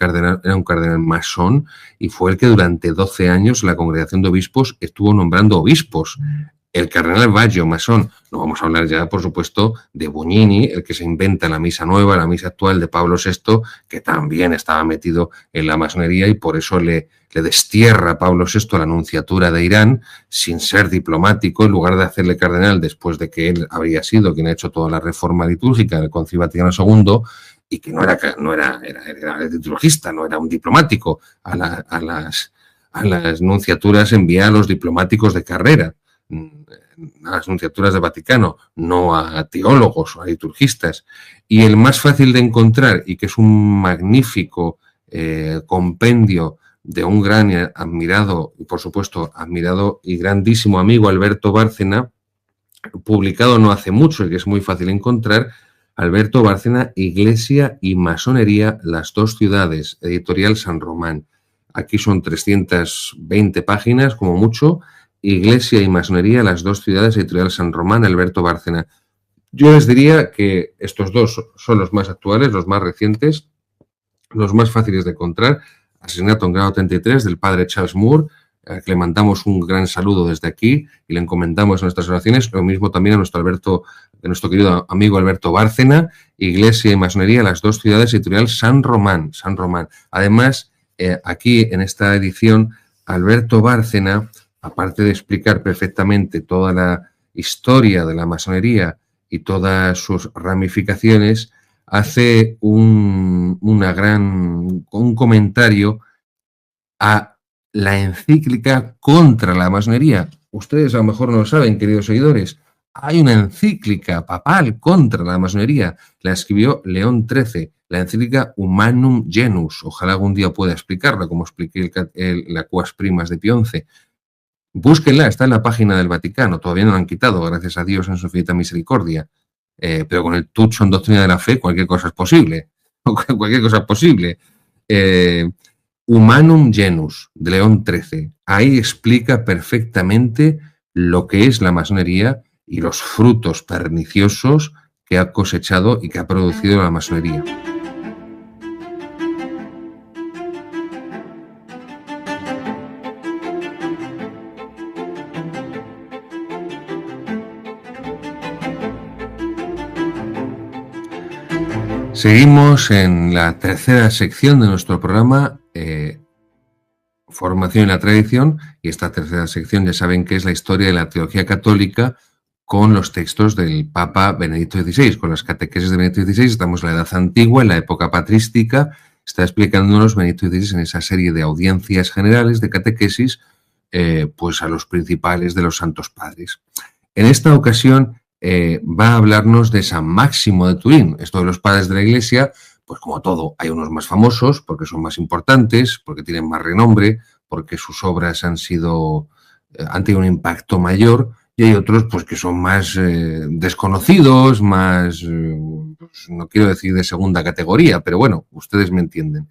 un cardenal masón y fue el que durante 12 años la Congregación de Obispos estuvo nombrando obispos. El cardenal Baggio, masón. No vamos a hablar ya, por supuesto, de Bugnini, el que se inventa la misa nueva, la misa actual de Pablo VI, que también estaba metido en la masonería y por eso le destierra a Pablo VI la nunciatura de Irán sin ser diplomático, en lugar de hacerle cardenal después de que él habría sido quien ha hecho toda la reforma litúrgica del Concilio Vaticano II y que era liturgista, no era un diplomático. A las nunciaturas envía a los diplomáticos de carrera, a las nunciaturas del Vaticano, no a teólogos o a liturgistas. Y el más fácil de encontrar, y que es un magnífico compendio de un gran admirado, y por supuesto admirado y grandísimo amigo Alberto Bárcena, publicado no hace mucho y que es muy fácil encontrar, Alberto Bárcena, Iglesia y Masonería, las dos ciudades, editorial San Román. Aquí son 320 páginas, como mucho. Iglesia y Masonería, las dos ciudades, editorial San Román, Alberto Bárcena. Yo les diría que estos dos son los más actuales, los más recientes, los más fáciles de encontrar. Asesinato en grado 33 del padre Charles Moore, que le mandamos un gran saludo desde aquí y le encomendamos nuestras oraciones. Lo mismo también a nuestro querido amigo Alberto Bárcena, Iglesia y Masonería, las dos ciudades, editorial San Román. Además, aquí en esta edición, Alberto Bárcena, aparte de explicar perfectamente toda la historia de la masonería y todas sus ramificaciones, hace un comentario a la encíclica contra la masonería. Ustedes a lo mejor no lo saben, queridos seguidores. Hay una encíclica papal contra la masonería. La escribió León XIII, la encíclica Humanum Genus. Ojalá algún día pueda explicarla, como expliqué la Quas Primas de Pío XI. Búsquenla, está en la página del Vaticano. Todavía no la han quitado, gracias a Dios en su infinita misericordia. Pero con el tucho en doctrina de la fe, cualquier cosa es posible. Cualquier cosa es posible. Humanum Genus, de León XIII. Ahí explica perfectamente lo que es la masonería y los frutos perniciosos que ha cosechado y que ha producido la masonería. Seguimos en la tercera sección de nuestro programa, formación y la tradición, y esta tercera sección ya saben que es la historia de la teología católica con los textos del Papa Benedicto XVI, con las catequesis de Benedicto XVI. Estamos en la Edad Antigua, en la época patrística, está explicándonos Benedicto XVI en esa serie de audiencias generales de catequesis, pues a los principales de los santos padres. En esta ocasión va a hablarnos de San Máximo de Turín. Esto de los padres de la Iglesia, pues como todo, hay unos más famosos porque son más importantes, porque tienen más renombre, porque sus obras han tenido un impacto mayor, y hay otros pues que son más desconocidos, más, pues, no quiero decir de segunda categoría, pero bueno, ustedes me entienden.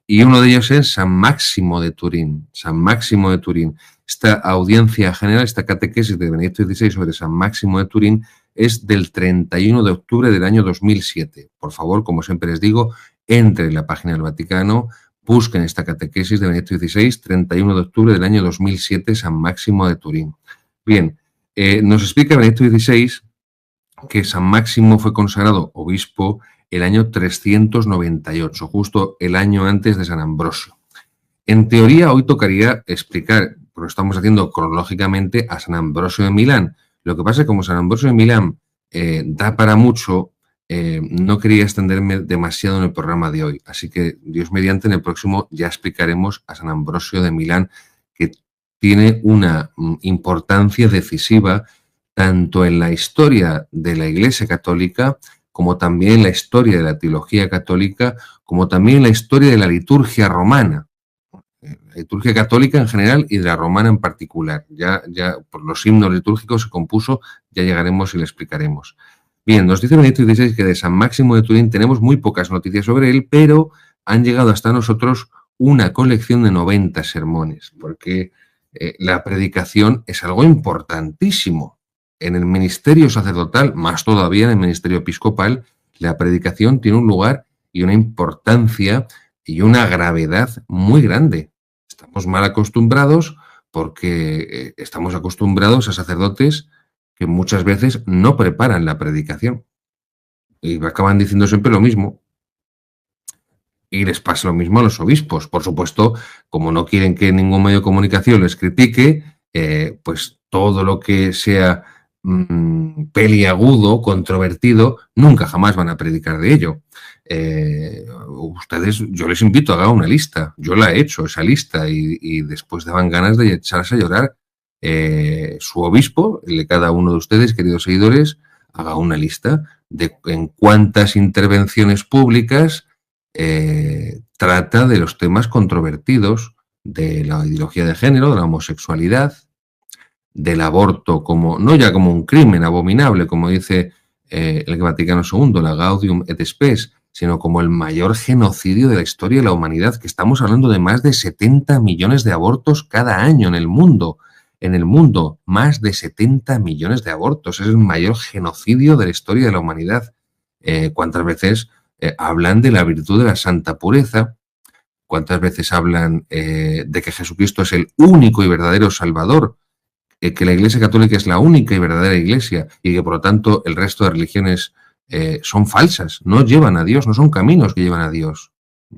Y uno de ellos es San Máximo de Turín. San Máximo de Turín. Esta audiencia general, esta catequesis de Benedicto XVI sobre San Máximo de Turín es del 31 de octubre del año 2007. Por favor, como siempre les digo, entren en la página del Vaticano, busquen esta catequesis de Benedicto XVI, 31 de octubre del año 2007, San Máximo de Turín. Bien, nos explica Benedicto XVI que San Máximo fue consagrado obispo el año 398, justo el año antes de San Ambrosio. En teoría, hoy tocaría explicar, porque lo estamos haciendo cronológicamente, a San Ambrosio de Milán. Lo que pasa es que como San Ambrosio de Milán da para mucho, no quería extenderme demasiado en el programa de hoy. Así que, Dios mediante, en el próximo ya explicaremos a San Ambrosio de Milán, que tiene una importancia decisiva tanto en la historia de la Iglesia Católica, como también en la historia de la teología católica, como también en la historia de la liturgia romana. La liturgia católica en general y de la romana en particular. Ya por los himnos litúrgicos se compuso, ya llegaremos y le explicaremos. Bien, nos dice Benedicto XVI que de San Máximo de Turín tenemos muy pocas noticias sobre él, pero han llegado hasta nosotros una colección de 90 sermones, porque la predicación es algo importantísimo. En el ministerio sacerdotal, más todavía en el ministerio episcopal, la predicación tiene un lugar y una importancia y una gravedad muy grande. Estamos mal acostumbrados porque estamos acostumbrados a sacerdotes que muchas veces no preparan la predicación y acaban diciendo siempre lo mismo. Y les pasa lo mismo a los obispos. Por supuesto, como no quieren que ningún medio de comunicación les critique, pues todo lo que sea peliagudo, controvertido, nunca jamás van a predicar de ello. Ustedes, yo les invito a hacer una lista. Yo la he hecho, esa lista, y después daban ganas de echarse a llorar. Su obispo, el de cada uno de ustedes, queridos seguidores, haga una lista de en cuántas intervenciones públicas trata de los temas controvertidos de la ideología de género, de la homosexualidad, del aborto, como no ya como un crimen abominable, como dice el Vaticano II, la Gaudium et Spes, sino como el mayor genocidio de la historia de la humanidad, que estamos hablando de más de 70 millones de abortos cada año en el mundo. En el mundo, más de 70 millones de abortos. Es el mayor genocidio de la historia de la humanidad. ¿Cuántas veces hablan de la virtud de la santa pureza? ¿Cuántas veces hablan de que Jesucristo es el único y verdadero Salvador? Que la Iglesia Católica es la única y verdadera Iglesia y que por lo tanto el resto de religiones son falsas, no llevan a Dios, no son caminos que llevan a Dios.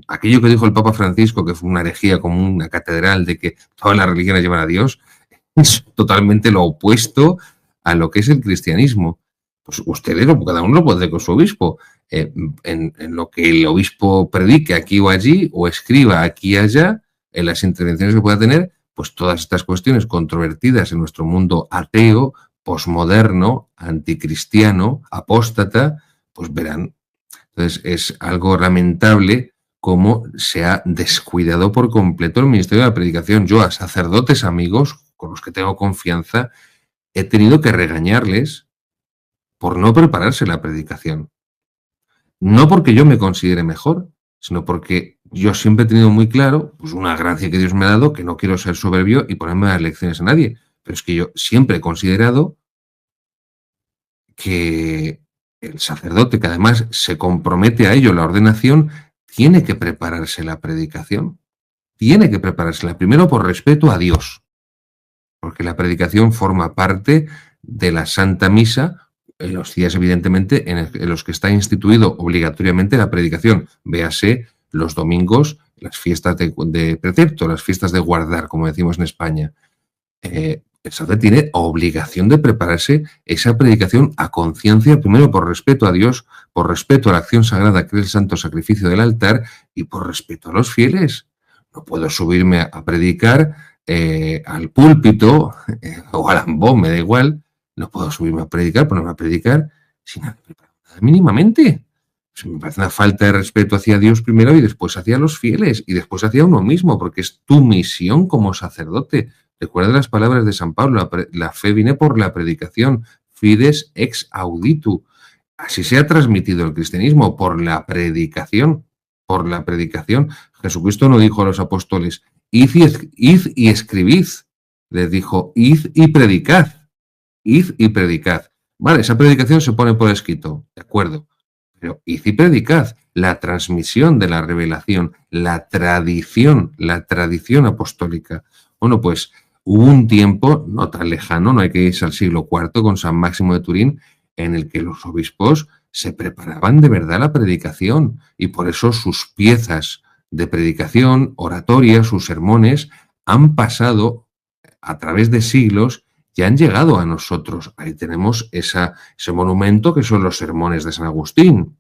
Aquello que dijo el Papa Francisco, que fue una herejía como una catedral de que todas las religiones llevan a Dios, es totalmente lo opuesto a lo que es el cristianismo. Pues ustedes, cada uno lo puede hacer con su obispo. En lo que el obispo predique aquí o allí, o escriba aquí y allá, en las intervenciones que pueda tener, pues todas estas cuestiones controvertidas en nuestro mundo ateo, posmoderno, anticristiano, apóstata, pues verán. Entonces es algo lamentable cómo se ha descuidado por completo el ministerio de la predicación. Yo a sacerdotes amigos con los que tengo confianza he tenido que regañarles por no prepararse la predicación. No porque yo me considere mejor, sino porque yo siempre he tenido muy claro, pues una gracia que Dios me ha dado, que no quiero ser soberbio y ponerme a dar lecciones a nadie, pero es que yo siempre he considerado que el sacerdote, que además se compromete a ello, la ordenación, tiene que prepararse la predicación. Tiene que preparársela, primero por respeto a Dios, porque la predicación forma parte de la Santa Misa, en los días, evidentemente, en los que está instituido obligatoriamente la predicación. Véase los domingos las fiestas de precepto, las fiestas de guardar, como decimos en España. El sacerdote tiene obligación de prepararse esa predicación a conciencia, primero por respeto a Dios, por respeto a la acción sagrada que es el santo sacrificio del altar y por respeto a los fieles. No puedo subirme a predicar al púlpito o al ambón, me da igual. No puedo subirme a predicar, ponerme a predicar sin haber preparado nada mínimamente. Me parece una falta de respeto hacia Dios primero y después hacia los fieles y después hacia uno mismo, porque es tu misión como sacerdote. Recuerda las palabras de San Pablo, la fe viene por la predicación, fides ex auditu. Así se ha transmitido el cristianismo, por la predicación, por la predicación. Jesucristo no dijo a los apóstoles, id y escribid. Les dijo, id y predicad. Id y predicad. Vale, esa predicación se pone por escrito, de acuerdo. Pero id y predicad, la transmisión de la revelación, la tradición apostólica. Bueno, pues hubo un tiempo, no tan lejano, no hay que irse al siglo IV con San Máximo de Turín, en el que los obispos se preparaban de verdad la predicación y por eso sus piezas de predicación, oratoria, sus sermones, han pasado a través de siglos y han llegado a nosotros. Ahí tenemos ese monumento que son los sermones de San Agustín,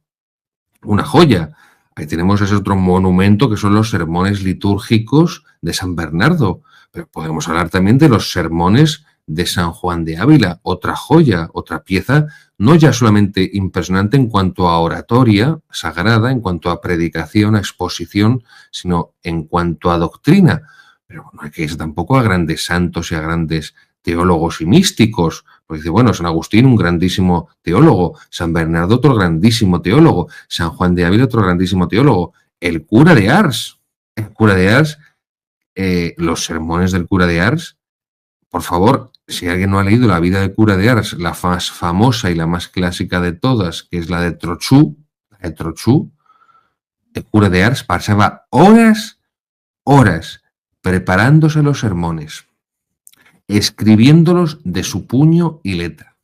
una joya. Ahí tenemos ese otro monumento que son los sermones litúrgicos de San Bernardo. Pero podemos hablar también de los sermones de San Juan de Ávila, otra joya, otra pieza, no ya solamente impresionante en cuanto a oratoria sagrada, en cuanto a predicación, a exposición, sino en cuanto a doctrina. Pero no hay que irse tampoco a grandes santos y a grandes teólogos y místicos, porque dice, bueno, San Agustín, un grandísimo teólogo, San Bernardo, otro grandísimo teólogo, San Juan de Ávila, otro grandísimo teólogo, el cura de Ars, los sermones del cura de Ars, por favor, si alguien no ha leído la vida del cura de Ars, la más famosa y la más clásica de todas, que es la de Trochu, el cura de Ars pasaba horas preparándose los sermones, escribiéndolos de su puño y letra.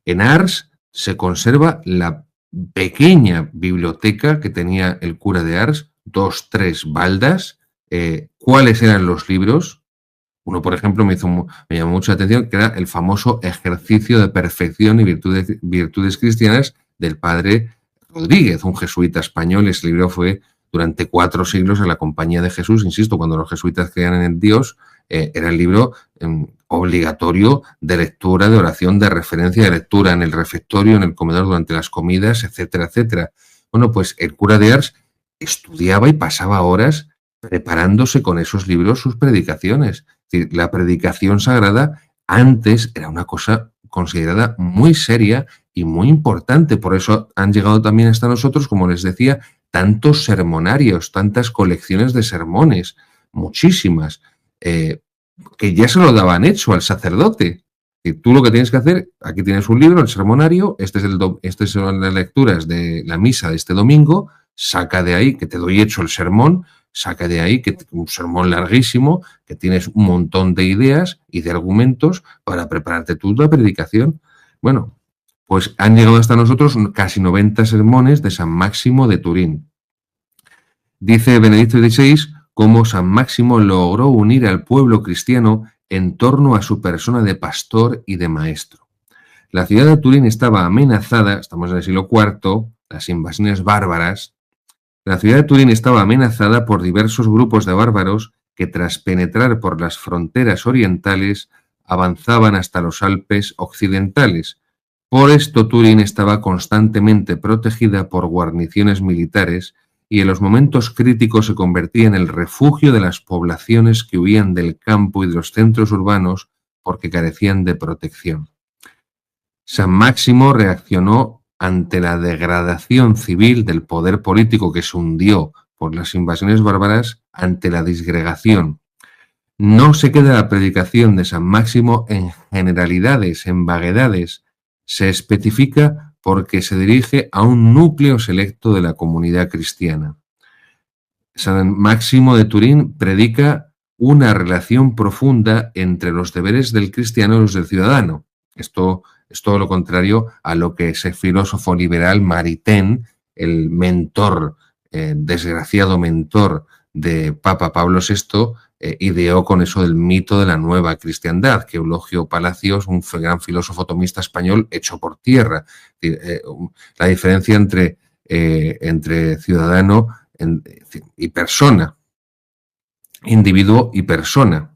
En Ars se conserva la pequeña biblioteca que tenía el cura de Ars, 2-3 baldas. ¿Cuáles eran los libros? Uno, por ejemplo, me llamó mucho la atención, que era el famoso Ejercicio de Perfección y Virtudes Cristianas del padre Rodríguez, un jesuita español. Ese libro fue durante 4 siglos en la Compañía de Jesús. Insisto, cuando los jesuitas creían en Dios, era el libro obligatorio de lectura, de oración, de referencia, de lectura en el refectorio, en el comedor durante las comidas, etcétera, etcétera. Bueno, pues el cura de Ars estudiaba y pasaba horas preparándose con esos libros sus predicaciones. Es decir, la predicación sagrada antes era una cosa considerada muy seria y muy importante. Por eso han llegado también hasta nosotros, como les decía, tantos sermonarios, tantas colecciones de sermones, muchísimas, que ya se lo daban hecho al sacerdote. Y tú lo que tienes que hacer, aquí tienes un libro, el sermonario, estas son las lecturas de la misa de este domingo, saca de ahí, que te doy hecho el sermón, saca de ahí que un sermón larguísimo, que tienes un montón de ideas y de argumentos para prepararte tú la predicación. Bueno, pues han llegado hasta nosotros casi 90 sermones de San Máximo de Turín. Dice Benedicto XVI cómo San Máximo logró unir al pueblo cristiano en torno a su persona de pastor y de maestro. La ciudad de Turín estaba amenazada, estamos en el siglo IV, las invasiones bárbaras. La ciudad de Turín estaba amenazada por diversos grupos de bárbaros que, tras penetrar por las fronteras orientales, avanzaban hasta los Alpes occidentales. Por esto, Turín estaba constantemente protegida por guarniciones militares y en los momentos críticos se convertía en el refugio de las poblaciones que huían del campo y de los centros urbanos porque carecían de protección. San Máximo reaccionó ante la degradación civil del poder político que se hundió por las invasiones bárbaras, ante la disgregación. No se queda la predicación de San Máximo en generalidades, en vaguedades. Se especifica porque se dirige a un núcleo selecto de la comunidad cristiana. San Máximo de Turín predica una relación profunda entre los deberes del cristiano y los del ciudadano. Esto es todo lo contrario a lo que ese filósofo liberal Maritain, el mentor, desgraciado mentor de Papa Pablo VI, ideó con eso del mito de la nueva cristiandad, que Eulogio Palacios, un gran filósofo tomista español, echó por tierra. La diferencia entre ciudadano y persona, individuo y persona.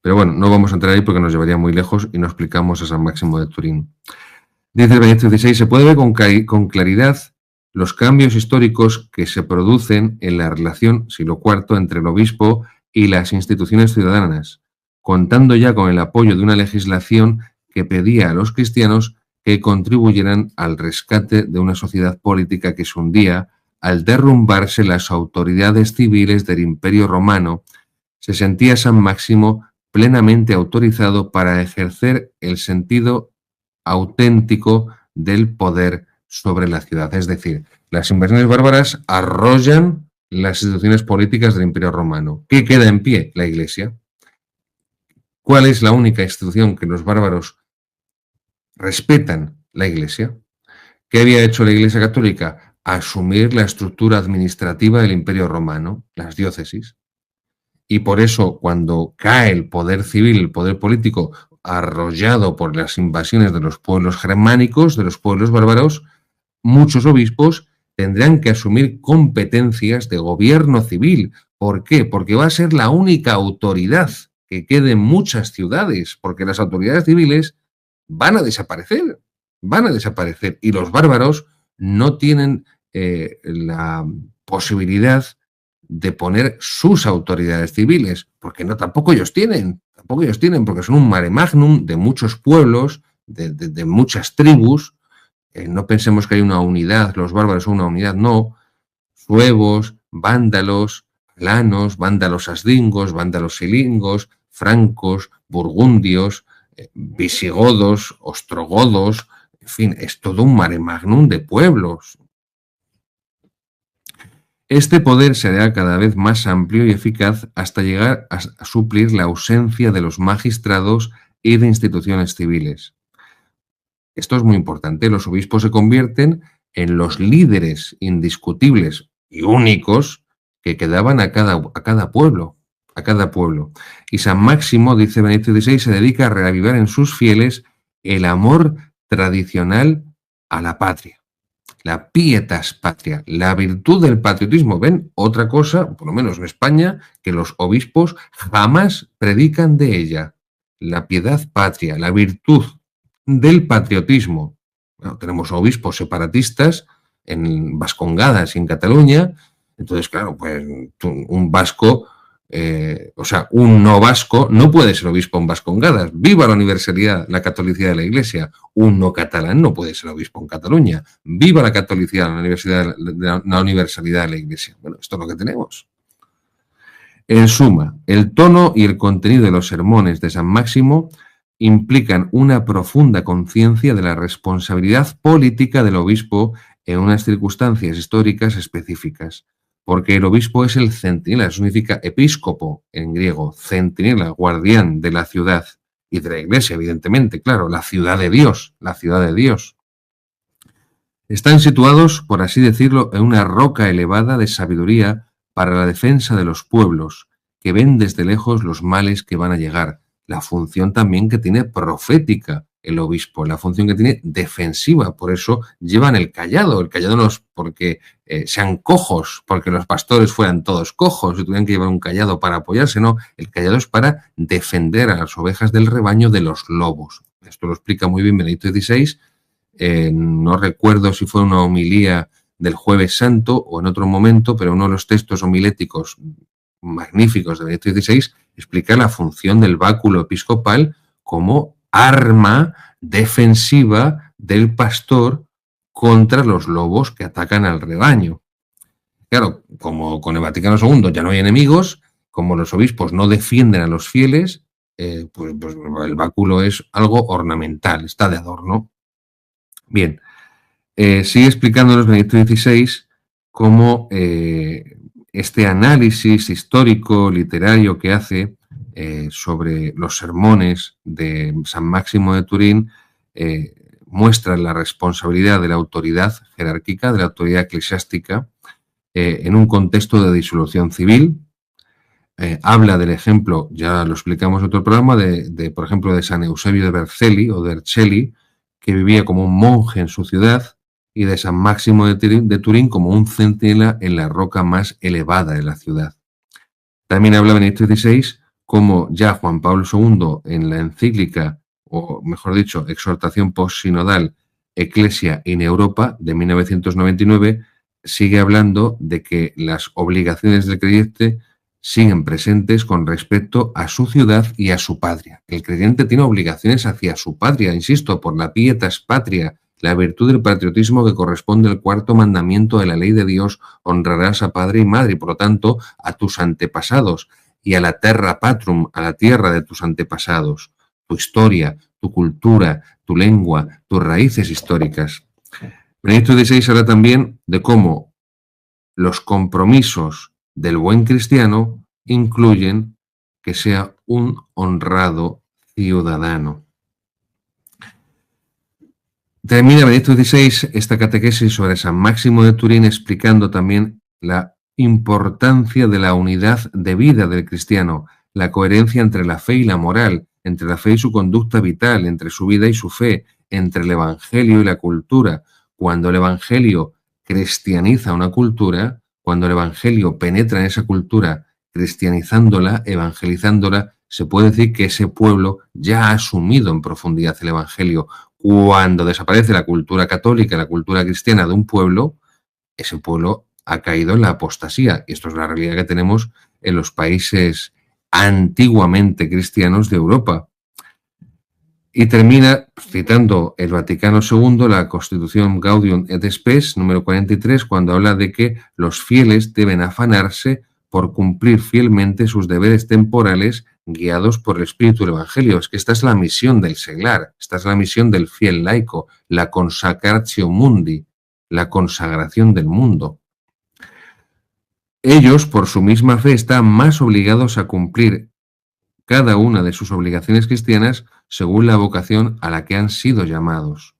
Pero bueno, no vamos a entrar ahí porque nos llevaría muy lejos y no explicamos a San Máximo de Turín. Dice Benedicto XVI, se puede ver con claridad los cambios históricos que se producen en la relación siglo IV entre el obispo y las instituciones ciudadanas, contando ya con el apoyo de una legislación que pedía a los cristianos que contribuyeran al rescate de una sociedad política que se hundía al derrumbarse las autoridades civiles del Imperio Romano. Se sentía San Máximo plenamente autorizado para ejercer el sentido auténtico del poder sobre la ciudad. Es decir, las invasiones bárbaras arrollan las instituciones políticas del Imperio Romano. ¿Qué queda en pie? La Iglesia. ¿Cuál es la única institución que los bárbaros respetan? La Iglesia. ¿Qué había hecho la Iglesia Católica? Asumir la estructura administrativa del Imperio Romano, las diócesis. Y por eso, cuando cae el poder civil, el poder político, arrollado por las invasiones de los pueblos germánicos, de los pueblos bárbaros, muchos obispos tendrán que asumir competencias de gobierno civil. ¿Por qué? Porque va a ser la única autoridad que quede en muchas ciudades, porque las autoridades civiles van a desaparecer, y los bárbaros no tienen la posibilidad de poner sus autoridades civiles, porque tampoco ellos tienen, porque son un mare magnum de muchos pueblos, de muchas tribus. No pensemos que hay una unidad, los bárbaros son una unidad, no. Suevos, vándalos, alanos, vándalos asdingos, vándalos silingos, francos, burgundios, visigodos, ostrogodos, en fin, es todo un mare magnum de pueblos. Este poder será cada vez más amplio y eficaz hasta llegar a suplir la ausencia de los magistrados y de instituciones civiles. Esto es muy importante. Los obispos se convierten en los líderes indiscutibles y únicos que quedaban a cada pueblo. Y San Máximo, dice Benedicto XVI, se dedica a reavivar en sus fieles el amor tradicional a la patria. La pietas patria, la virtud del patriotismo. ¿Ven? Otra cosa, por lo menos en España, que los obispos jamás predican de ella. La piedad patria, la virtud del patriotismo. Bueno, tenemos obispos separatistas en Vascongadas y en Cataluña. Entonces, claro, pues un vasco, un no vasco no puede ser obispo en Vascongadas. ¡Viva la universalidad, la catolicidad de la Iglesia! Un no catalán no puede ser obispo en Cataluña. ¡Viva la catolicidad, la universalidad de la Iglesia! Bueno, esto es lo que tenemos. En suma, el tono y el contenido de los sermones de San Máximo implican una profunda conciencia de la responsabilidad política del obispo en unas circunstancias históricas específicas, porque el obispo es el centinela, eso significa episcopo en griego, centinela, guardián de la ciudad y de la Iglesia, evidentemente, claro, la ciudad de Dios, Están situados, por así decirlo, en una roca elevada de sabiduría para la defensa de los pueblos, que ven desde lejos los males que van a llegar. La función también que tiene profética el obispo, la función que tiene defensiva, por eso llevan el cayado no es porque sean cojos, porque los pastores fueran todos cojos y tuvieran que llevar un cayado para apoyarse, no, el cayado es para defender a las ovejas del rebaño de los lobos. Esto lo explica muy bien Benedicto XVI, no recuerdo si fue una homilía del Jueves Santo o en otro momento, pero uno de los textos homiléticos magníficos de Benedicto XVI explica la función del báculo episcopal como arma defensiva del pastor contra los lobos que atacan al rebaño. Claro, como con el Vaticano II ya no hay enemigos, como los obispos no defienden a los fieles, pues el báculo es algo ornamental, está de adorno. Bien, sigue explicándonos Benedicto XVI cómo este análisis histórico, literario que hace sobre los sermones de San Máximo de Turín muestra la responsabilidad de la autoridad jerárquica, de la autoridad eclesiástica, en un contexto de disolución civil, habla del ejemplo, ya lo explicamos en otro programa, por ejemplo, de San Eusebio de Vercelli o de Erceli, que vivía como un monje en su ciudad, y de San Máximo de Turín como un centinela en la roca más elevada de la ciudad. También habla Benedicto XVI como ya Juan Pablo II en la encíclica, o mejor dicho, exhortación postsinodal Ecclesia in Europa de 1999, sigue hablando de que las obligaciones del creyente siguen presentes con respecto a su ciudad y a su patria. El creyente tiene obligaciones hacia su patria, insisto, por la pietas patria, la virtud del patriotismo que corresponde al cuarto mandamiento de la ley de Dios: honrarás a padre y madre, y por lo tanto a tus antepasados, y a la terra patrum, a la tierra de tus antepasados, tu historia, tu cultura, tu lengua, tus raíces históricas. Benedicto XVI habla también de cómo los compromisos del buen cristiano incluyen que sea un honrado ciudadano. Termina Benedicto XVI esta catequesis sobre San Máximo de Turín explicando también la importancia de la unidad de vida del cristiano, la coherencia entre la fe y la moral, entre la fe y su conducta vital, entre su vida y su fe, entre el Evangelio y la cultura. Cuando el Evangelio cristianiza una cultura, cuando el Evangelio penetra en esa cultura, cristianizándola, evangelizándola, se puede decir que ese pueblo ya ha asumido en profundidad el Evangelio. Cuando desaparece la cultura católica, la cultura cristiana de un pueblo, ese pueblo ha caído en la apostasía. Y esto es la realidad que tenemos en los países antiguamente cristianos de Europa. Y termina citando el Vaticano II, la Constitución Gaudium et Spes, número 43, cuando habla de que los fieles deben afanarse por cumplir fielmente sus deberes temporales guiados por el espíritu del Evangelio. Es que esta es la misión del seglar, esta es la misión del fiel laico, la consacratio mundi, la consagración del mundo. Ellos, por su misma fe, están más obligados a cumplir cada una de sus obligaciones cristianas según la vocación a la que han sido llamados.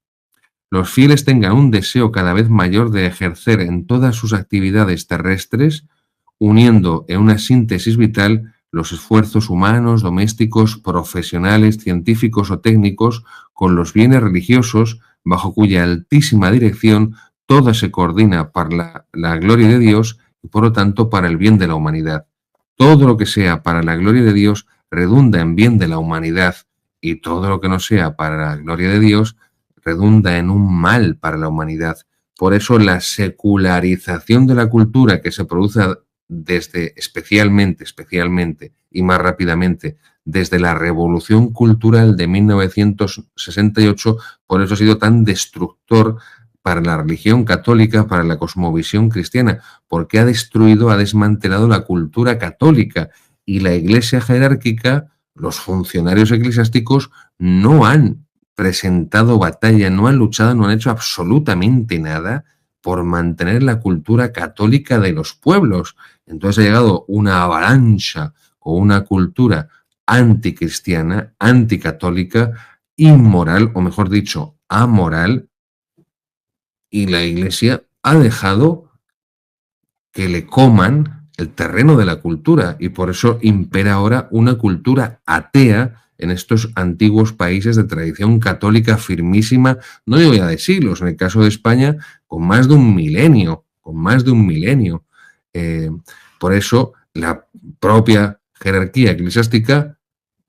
Los fieles tengan un deseo cada vez mayor de ejercer en todas sus actividades terrestres, uniendo en una síntesis vital los esfuerzos humanos, domésticos, profesionales, científicos o técnicos con los bienes religiosos, bajo cuya altísima dirección todo se coordina para la gloria de Dios y por lo tanto para el bien de la humanidad. Todo lo que sea para la gloria de Dios redunda en bien de la humanidad, y todo lo que no sea para la gloria de Dios redunda en un mal para la humanidad. Por eso la secularización de la cultura que se produce desde especialmente y más rápidamente desde la revolución cultural de 1968, por eso ha sido tan destructor para la religión católica, para la cosmovisión cristiana, porque ha destruido, ha desmantelado la cultura católica, y la Iglesia jerárquica, los funcionarios eclesiásticos no han presentado batalla, no han luchado, no han hecho absolutamente nada por mantener la cultura católica de los pueblos. Entonces ha llegado una avalancha o una cultura anticristiana, anticatólica, inmoral, o mejor dicho, amoral, y la Iglesia ha dejado que le coman el terreno de la cultura, y por eso impera ahora una cultura atea en estos antiguos países de tradición católica firmísima, no digo ya de siglos, en el caso de España, con más de un milenio, por eso la propia jerarquía eclesiástica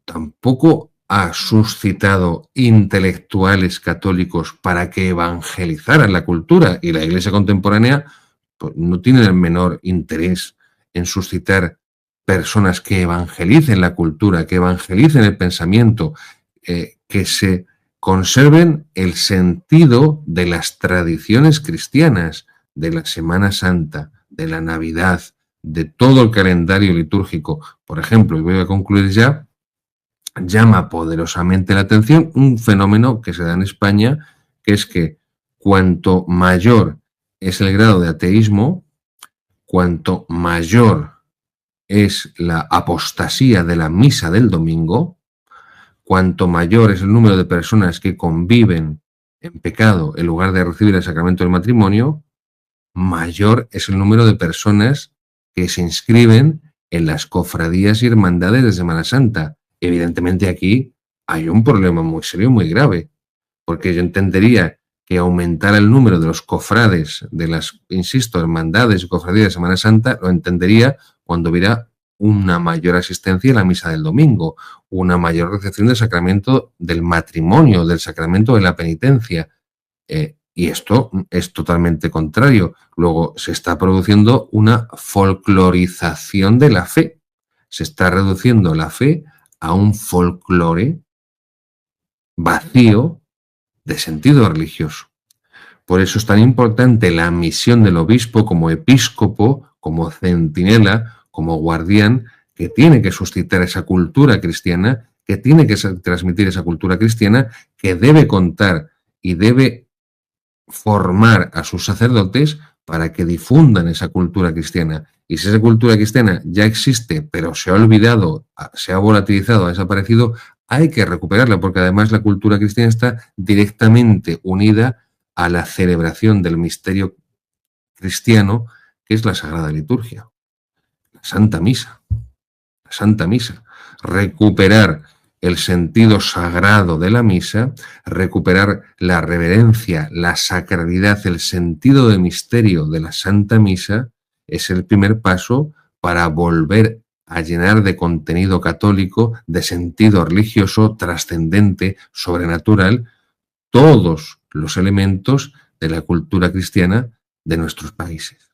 tampoco ha suscitado intelectuales católicos para que evangelizaran la cultura, y la Iglesia contemporánea pues no tiene el menor interés en suscitar personas que evangelicen la cultura, que evangelicen el pensamiento, que se conserven el sentido de las tradiciones cristianas, de la Semana Santa, de la Navidad, de todo el calendario litúrgico. Por ejemplo, y voy a concluir ya, llama poderosamente la atención un fenómeno que se da en España, que es que cuanto mayor es el grado de ateísmo, cuanto mayor es la apostasía de la misa del domingo, cuanto mayor es el número de personas que conviven en pecado en lugar de recibir el sacramento del matrimonio, mayor es el número de personas que se inscriben en las cofradías y hermandades de Semana Santa. Evidentemente aquí hay un problema muy serio, muy grave, porque yo entendería que aumentar el número de los cofrades de las, insisto, hermandades y cofradías de Semana Santa, lo entendería cuando hubiera una mayor asistencia a la misa del domingo, una mayor recepción del sacramento del matrimonio, del sacramento de la penitencia. Y esto es totalmente contrario. Luego se está produciendo una folclorización de la fe. Se está reduciendo la fe a un folclore vacío de sentido religioso. Por eso es tan importante la misión del obispo como episcopo, como centinela, como guardián, que tiene que suscitar esa cultura cristiana, que tiene que transmitir esa cultura cristiana, que debe contar y debe formar a sus sacerdotes para que difundan esa cultura cristiana. Y si esa cultura cristiana ya existe, pero se ha olvidado, se ha volatilizado, ha desaparecido, hay que recuperarla, porque además la cultura cristiana está directamente unida a la celebración del misterio cristiano, que es la Sagrada Liturgia, la Santa Misa. La Santa Misa. Recuperar el sentido sagrado de la misa, recuperar la reverencia, la sacralidad, el sentido de misterio de la Santa Misa, es el primer paso para volver a llenar de contenido católico, de sentido religioso, trascendente, sobrenatural, todos los elementos de la cultura cristiana de nuestros países.